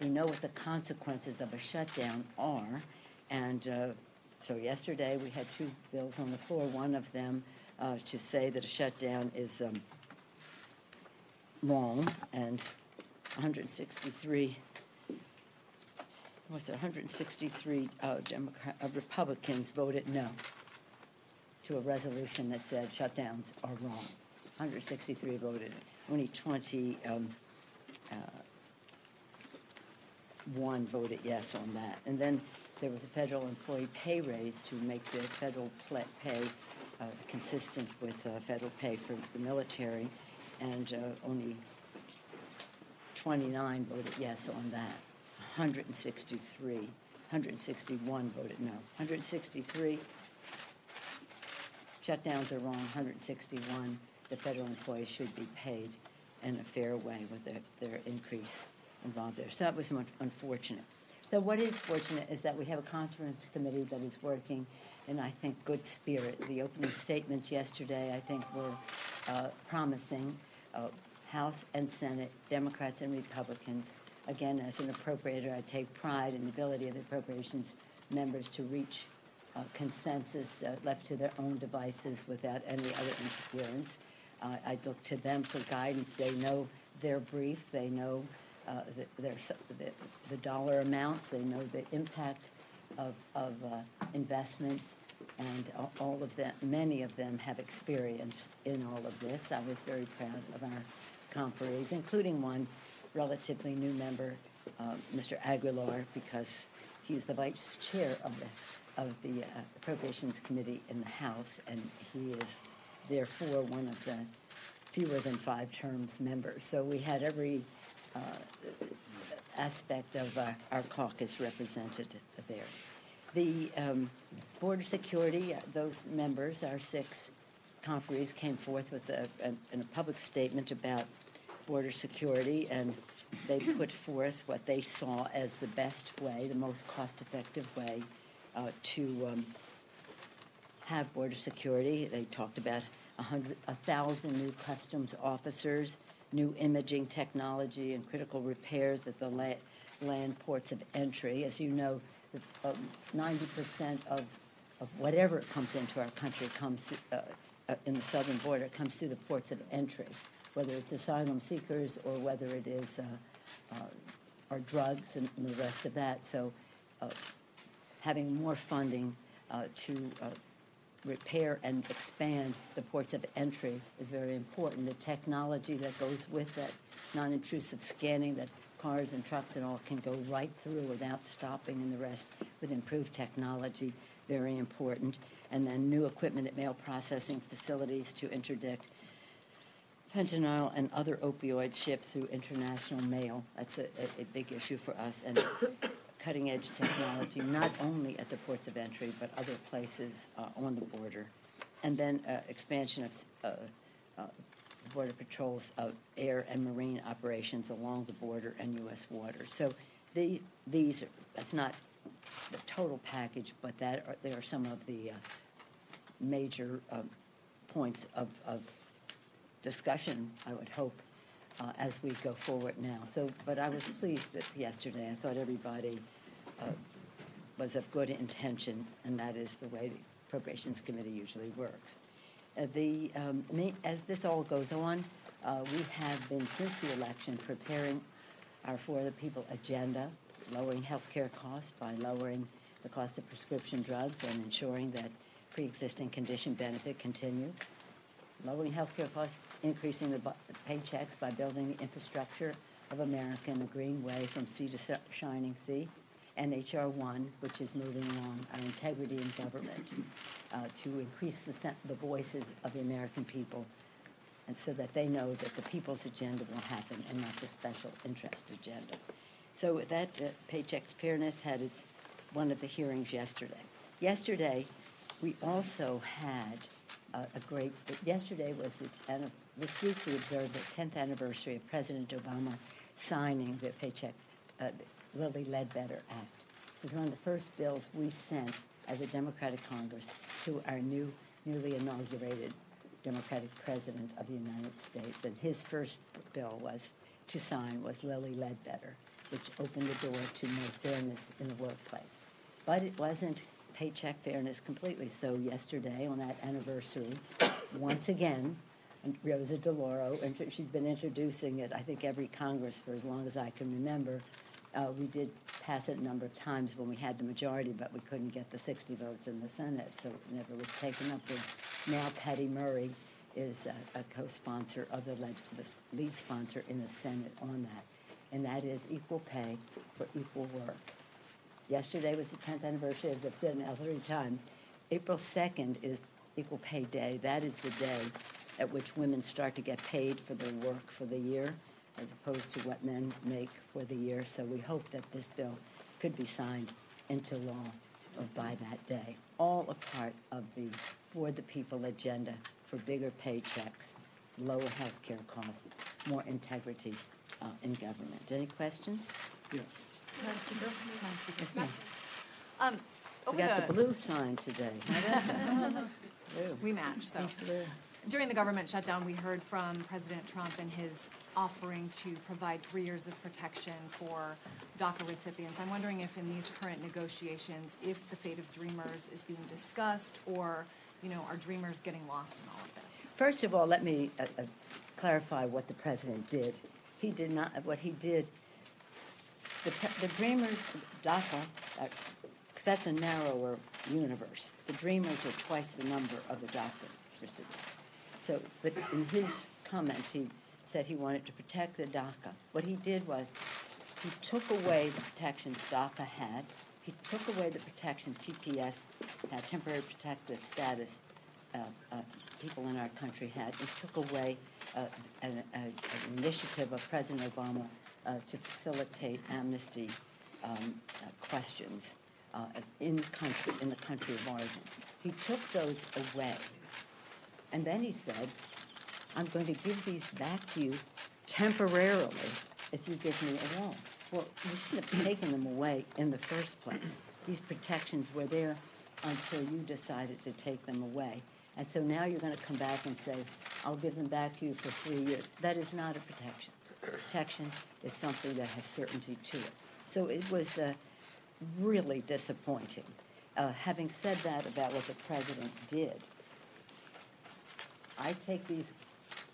we know what the consequences of a shutdown are, and so yesterday we had two bills on the floor. One of them to say that a shutdown is wrong, and 163 Republicans voted no to a resolution that said shutdowns are wrong. 163 voted. Only 21 voted yes on that. And then there was a federal employee pay raise to make the federal pay consistent with federal pay for the military, and only 29 voted yes on that. 161 voted no. 163 shutdowns are wrong. 161, the federal employees should be paid in a fair way with their increase involved there. So that was unfortunate. So what is fortunate is that we have a conference committee that is working in, I think, good spirit. The opening statements yesterday, I think, were promising. House and Senate, Democrats and Republicans. Again, as an appropriator, I take pride in the ability of the appropriations members to reach consensus left to their own devices without any other interference. I look to them for guidance. They know their brief. They know the dollar amounts. They know the impact of investments, and all of them, many of them have experience in all of this. I was very proud of our conferees, including one relatively new member, Mr. Aguilar, because he's the vice chair of the Appropriations Committee in the House, and he is therefore one of the fewer than 5 terms members. So we had every aspect of our caucus represented there. The border security, those members, our 6 conferees, came forth with a public statement about border security, and they put forth what they saw as the best way, the most cost-effective way to have border security. They talked about 1,000 new customs officers, new imaging technology, and critical repairs at the land ports of entry. As you know, 90% of whatever comes into our country comes in the southern border comes through the ports of entry, whether it's asylum seekers or whether it is our drugs and the rest of that. So having more funding to repair and expand the ports of entry is very important. The technology that goes with that, non-intrusive scanning, that cars and trucks and all can go right through without stopping, and the rest with improved technology, very important. And then new equipment at mail processing facilities to interdict fentanyl and other opioids shipped through international mail. That's a big issue for us. And cutting-edge technology, not only at the ports of entry, but other places on the border. And then expansion of Border Patrol's air and marine operations along the border and U.S. waters. So that's not the total package, but they are some of the major points of discussion, I would hope, as we go forward now. So, but I was pleased that yesterday I thought everybody was of good intention, and that is the way the Appropriations Committee usually works. As this all goes on, we have been, since the election, preparing our For the People agenda, lowering health care costs by lowering the cost of prescription drugs and ensuring that pre-existing condition benefit continues, lowering health care costs, increasing the paychecks by building the infrastructure of America in a green way from sea to shining sea, and H.R. 1, which is moving along, our integrity in government, to increase the voices of the American people, and so that they know that the people's agenda will happen and not the special interest agenda. So that Paycheck Fairness had one of the hearings yesterday. Yesterday, we also had yesterday was this week we observed the 10th anniversary of President Obama signing the Lilly Ledbetter Act. It was one of the first bills we sent as a Democratic Congress to our newly inaugurated Democratic President of the United States. And his first bill to sign was Lilly Ledbetter, which opened the door to more fairness in the workplace. But it wasn't paycheck fairness completely. So yesterday, on that anniversary, once again, Rosa DeLauro, and she's been introducing it, I think, every Congress for as long as I can remember. We did pass it a number of times when we had the majority, but we couldn't get the 60 votes in the Senate, so it never was taken up. And now Patty Murray is a co-sponsor of the lead sponsor in the Senate on that, and that is equal pay for equal work. Yesterday was the 10th anniversary, as I've said now 3 times. April 2nd is Equal Pay Day. That is the day at which women start to get paid for their work for the year, as opposed to what men make for the year. So we hope that this bill could be signed into law by that day. All a part of the For the People agenda for bigger paychecks, lower health care costs, more integrity in government. Any questions? Yes. Yes, ma'am. Over We got the blue sign today. How about this? We match. So during the government shutdown, we heard from President Trump and his offering to provide 3 years of protection for DACA recipients. I'm wondering if in these current negotiations, if the fate of Dreamers is being discussed, or, are Dreamers getting lost in all of this? First of all, let me clarify what the president did. He did not, what he did, the Dreamers, DACA, because that's a narrower universe. The Dreamers are twice the number of the DACA recipients. So, but in his comments, he said he wanted to protect the DACA. What he did was he took away the protections DACA had. He took away the protection TPS had, temporary protected status, people in our country had. He took away an initiative of President Obama to facilitate amnesty questions in the country of origin. He took those away. And then he said, I'm going to give these back to you temporarily if you give me a wall. Well, you shouldn't have taken them away in the first place. These protections were there until you decided to take them away. And so now you're going to come back and say, I'll give them back to you for 3 years. That is not a protection. Protection is something that has certainty to it. So it was really disappointing. Having said that about what the president did, I take these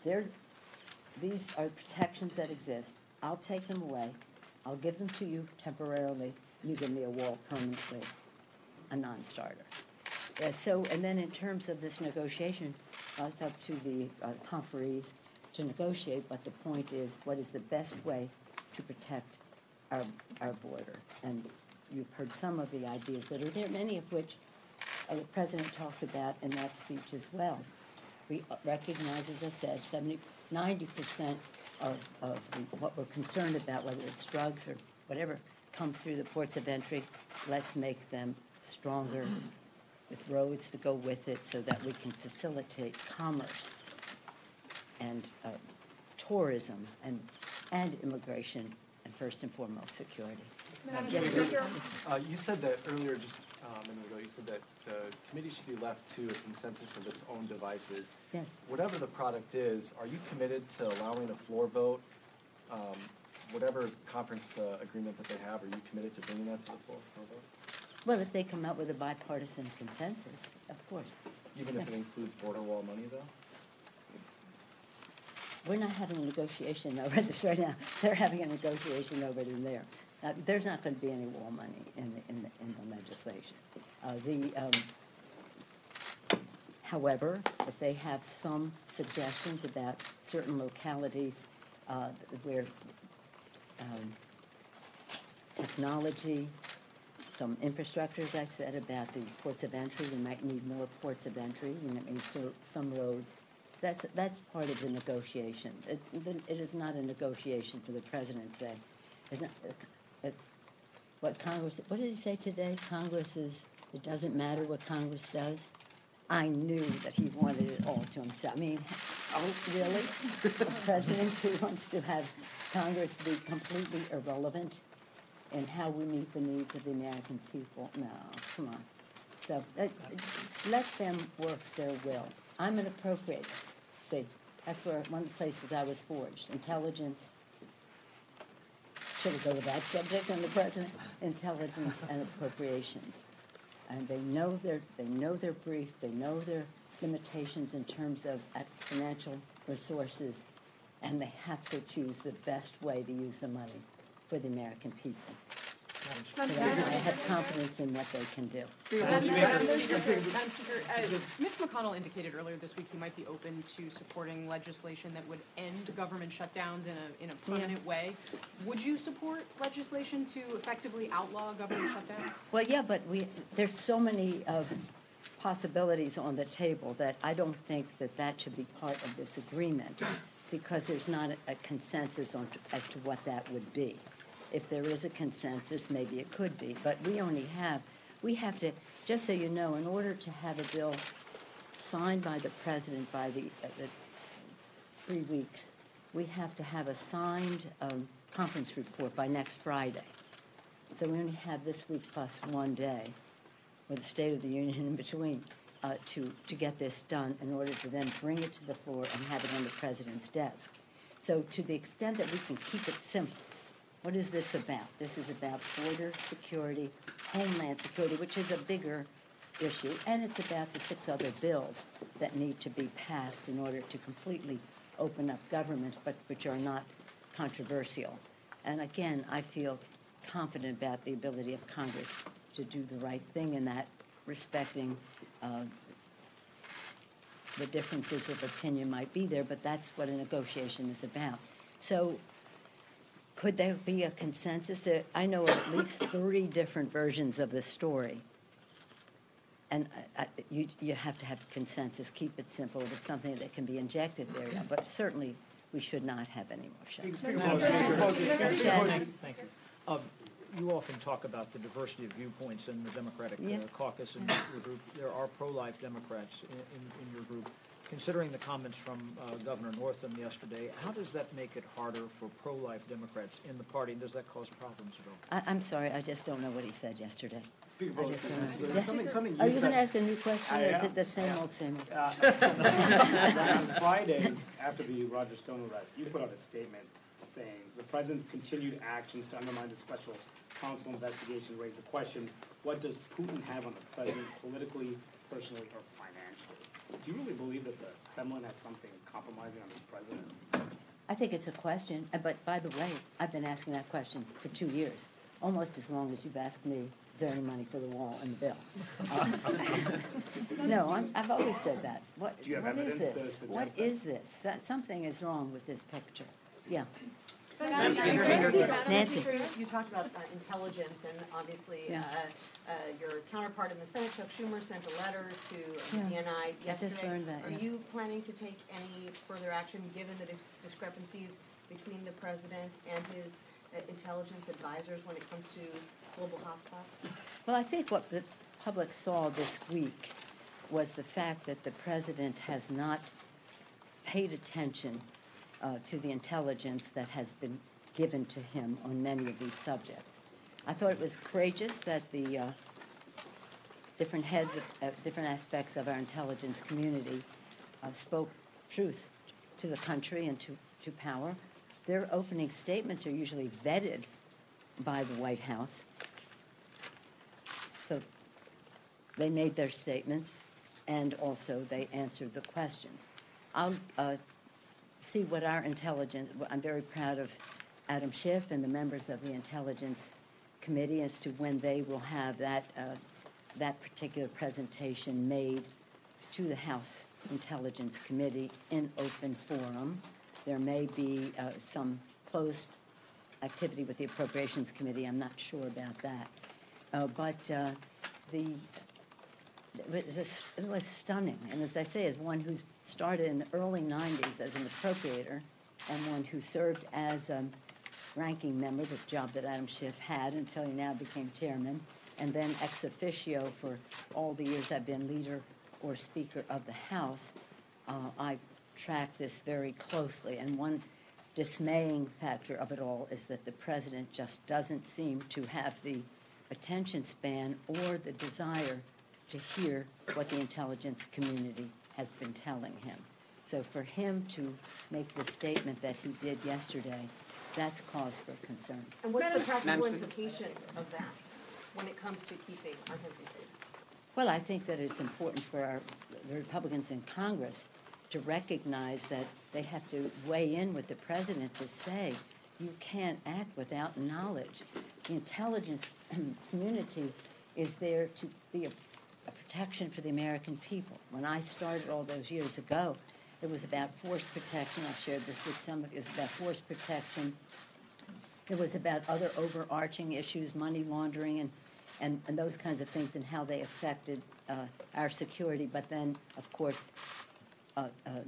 are protections that exist. I'll take them away. I'll give them to you temporarily. You give me a wall permanently, a non-starter. And then in terms of this negotiation, it's up to the conferees to negotiate, but the point is, what is the best way to protect our border? And you've heard some of the ideas that are there, many of which the president talked about in that speech as well. We recognize, as I said, 90% of what we're concerned about, whether it's drugs or whatever comes through the ports of entry, let's make them stronger with roads to go with it so that we can facilitate commerce and tourism and immigration, and first and foremost, security. You said that earlier, just a minute ago, you said that the committee should be left to a consensus of its own devices. Yes. Whatever the product is, are you committed to allowing a floor vote? Whatever conference agreement that they have, are you committed to bringing that to the floor for a vote? Well, if they come out with a bipartisan consensus, of course. Even if it includes border wall money, though? We're not having a negotiation over this right now. They're having a negotiation over it in there. There's not going to be any wall money in the legislation. However, if they have some suggestions about certain localities where technology some infrastructure, as I said, about the ports of entry. We might need more ports of entry. We might need some roads. That's part of the negotiation. It is not a negotiation for the president to say. It's what Congress, what did he say today? Congress is, it doesn't matter what Congress does. I knew that he wanted it all to himself. I mean, oh, really? A president who wants to have Congress be completely irrelevant in how we meet the needs of the American people? No, come on. So let them work their will. I'm an appropriator. See, that's where one of the places I was forged. Intelligence. Should we go to that subject on the president? Intelligence and appropriations. And they know their brief, they know their limitations in terms of financial resources, and they have to choose the best way to use the money for the American people. So I have confidence in what they can do. Madam Speaker, Mitch McConnell indicated earlier this week he might be open to supporting legislation that would end government shutdowns in a permanent way. Would you support legislation to effectively outlaw government shutdowns? Well, yeah, but there's so many possibilities on the table that I don't think that should be part of this agreement, because there's not a consensus as to what that would be. If there is a consensus, maybe it could be. But we have to, just so you know, in order to have a bill signed by the president by the 3 weeks, we have to have a signed conference report by next Friday. So we only have this week plus 1 day, with the State of the Union in between, to get this done in order to then bring it to the floor and have it on the president's desk. So to the extent that we can keep it simple, what is this about? This is about border security, homeland security, which is a bigger issue, and it's about the 6 other bills that need to be passed in order to completely open up government, but which are not controversial. And again, I feel confident about the ability of Congress to do the right thing in that, respecting the differences of opinion might be there, but that's what a negotiation is about. So could there be a consensus? I know at least 3 different versions of the story. And you have to have consensus, keep it simple. It's something that can be injected there. But certainly we should not have any more shutdowns. Thank you. You often talk about the diversity of viewpoints in the Democratic caucus in your group. There are pro-life Democrats in your group. Considering the comments from Governor Northam yesterday, how does that make it harder for pro-life Democrats in the party, and does that cause problems at all? I'm sorry, I just don't know what he said yesterday. Speaker Are you going to ask a new question, or is it the same old, same old? On Friday, after the Roger Stone arrest, you put out a statement saying the president's continued actions to undermine the special counsel investigation raise the question, what does Putin have on the president politically, personally, or financially? Do you really believe that the Kremlin has something compromising on this president? I think it's a question, but by the way, I've been asking that question for 2 years, almost as long as you've asked me, is there any money for the wall and the bill? No, I've always said that. What is this? What is this? Something is wrong with this picture. Yeah. Nancy, you talked about intelligence, and obviously your counterpart in the Senate, Chuck Schumer, sent a letter to the DNI yesterday. I just learned that. Are you planning to take any further action given the discrepancies between the president and his intelligence advisors when it comes to global hotspots? Well, I think what the public saw this week was the fact that the president has not paid attention to the intelligence that has been given to him on many of these subjects. I thought it was courageous that the different heads of different aspects of our intelligence community spoke truth to the country and to power. Their opening statements are usually vetted by the White House. So they made their statements, and also they answered the questions. I'll see what our intelligence, I'm very proud of Adam Schiff and the members of the Intelligence Committee as to when they will have that particular presentation made to the House Intelligence Committee in open forum. There may be some closed activity with the Appropriations Committee. I'm not sure about that. It was stunning. And as I say, as one who started in the early 90s as an appropriator and one who served as a ranking member, the job that Adam Schiff had until he now became chairman, and then ex officio for all the years I've been leader or speaker of the House, I track this very closely. And one dismaying factor of it all is that the president just doesn't seem to have the attention span or the desire to hear what the intelligence community has been telling him. So for him to make the statement that he did yesterday, that's cause for concern. And what's the practical implication of that when it comes to keeping our country safe? Well, I think that it's important for the Republicans in Congress to recognize that they have to weigh in with the president to say, you can't act without knowledge. The intelligence community is there to be a protection for the American people. When I started all those years ago, it was about force protection. I've shared this with some of you. It was about force protection. It was about other overarching issues, money laundering and those kinds of things and how they affected our security. But then, of course,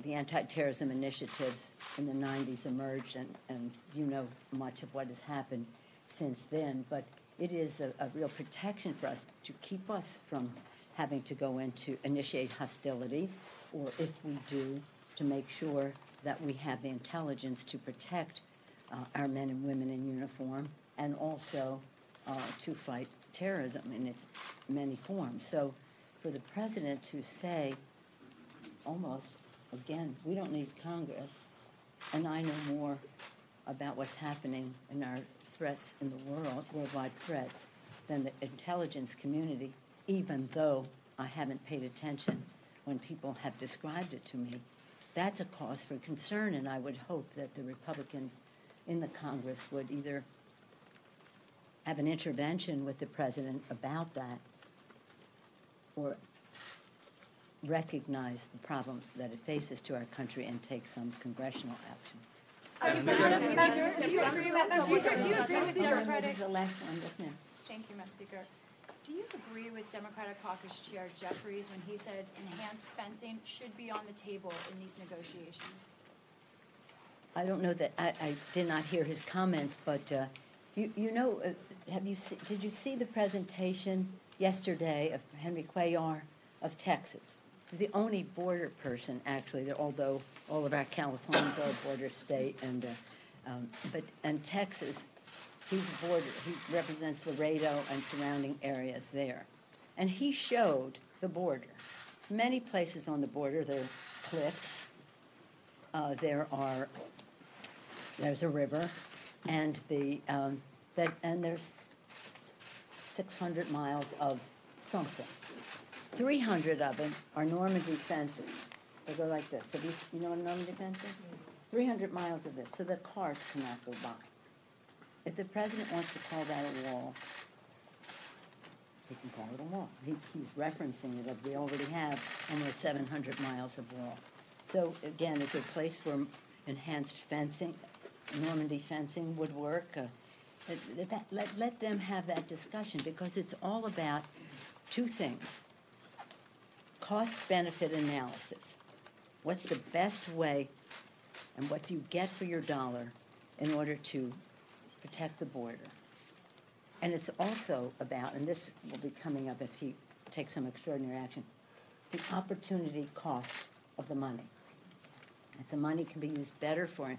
the anti-terrorism initiatives in the 90s emerged, and you know much of what has happened since then. But it is a real protection for us to keep us from having to go into initiate hostilities, or if we do, to make sure that we have the intelligence to protect our men and women in uniform, and also to fight terrorism in its many forms. So for the president to say almost, again, we don't need Congress, and I know more about what's happening in our threats in the world, worldwide threats, than the intelligence community, even though I haven't paid attention when people have described it to me. That's a cause for concern, and I would hope that the Republicans in the Congress would either have an intervention with the president about that or recognize the problem that it faces to our country and take some congressional action. Do you agree with Democratic? The last one, yes, ma'am. Thank you, Madam Speaker. Do you agree with Democratic Caucus Chair Jeffries when he says enhanced fencing should be on the table in these negotiations? I don't know that I did not hear his comments, but you know, did you see the presentation yesterday of Henry Cuellar of Texas? He was the only border person, actually, although all of our Californians are a border state, and Texas, he's a border. He represents Laredo and surrounding areas there, and he showed the border. Many places on the border, there are cliffs. There's a river, and there's 600 miles of something. 300 of them are Normandy fences. They go like this. You know what a Normandy fence is? 300 miles of this, so the cars cannot go by. If the president wants to call that a wall, he can call it a wall. He's referencing it, as we already have almost 700 miles of wall. So again, is there a place where enhanced fencing, Normandy fencing would work? Let them have that discussion, because it's all about two things. Cost-benefit analysis. What's the best way and what do you get for your dollar in order to protect the border? And it's also about, and this will be coming up if he takes some extraordinary action, the opportunity cost of the money. If the money can be used better for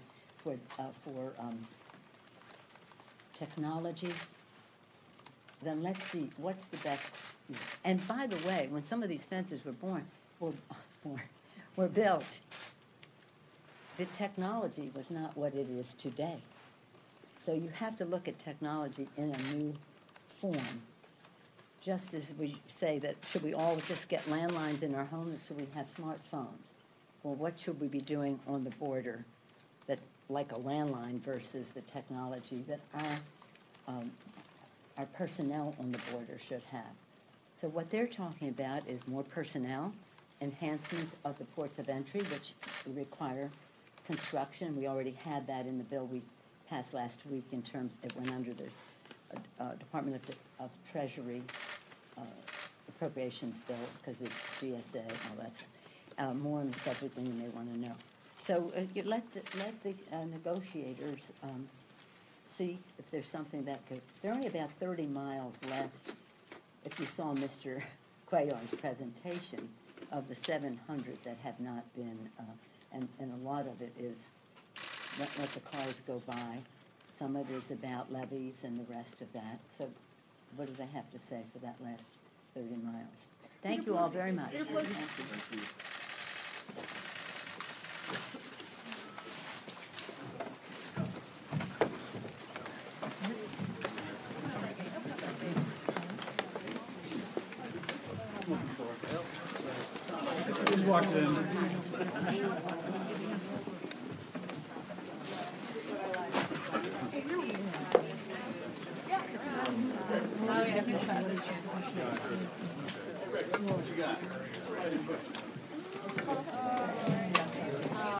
technology, then let's see what's the best. And by the way, when some of these fences were built, the technology was not what it is today. So you have to look at technology in a new form. Just as we say that, should we all just get landlines in our homes, or should we have smartphones? Well, what should we be doing on the border that, like a landline, versus the technology that our personnel on the border should have? So what they're talking about is more personnel, enhancements of the ports of entry, which require construction. We already had that in the bill we passed last week in terms, it went under the Department of Treasury appropriations bill, because it's GSA and all that stuff. More on the subject than you may want to know. So you let the negotiators see if there's something that could. There are only about 30 miles left. If you saw Mr. Cuellar's presentation of the 700 that have not been, and a lot of it is let the cars go by. Some of it is about levies and the rest of that. So what do they have to say for that last 30 miles? Thank you all very much. Thank you. Just walked in. What you got?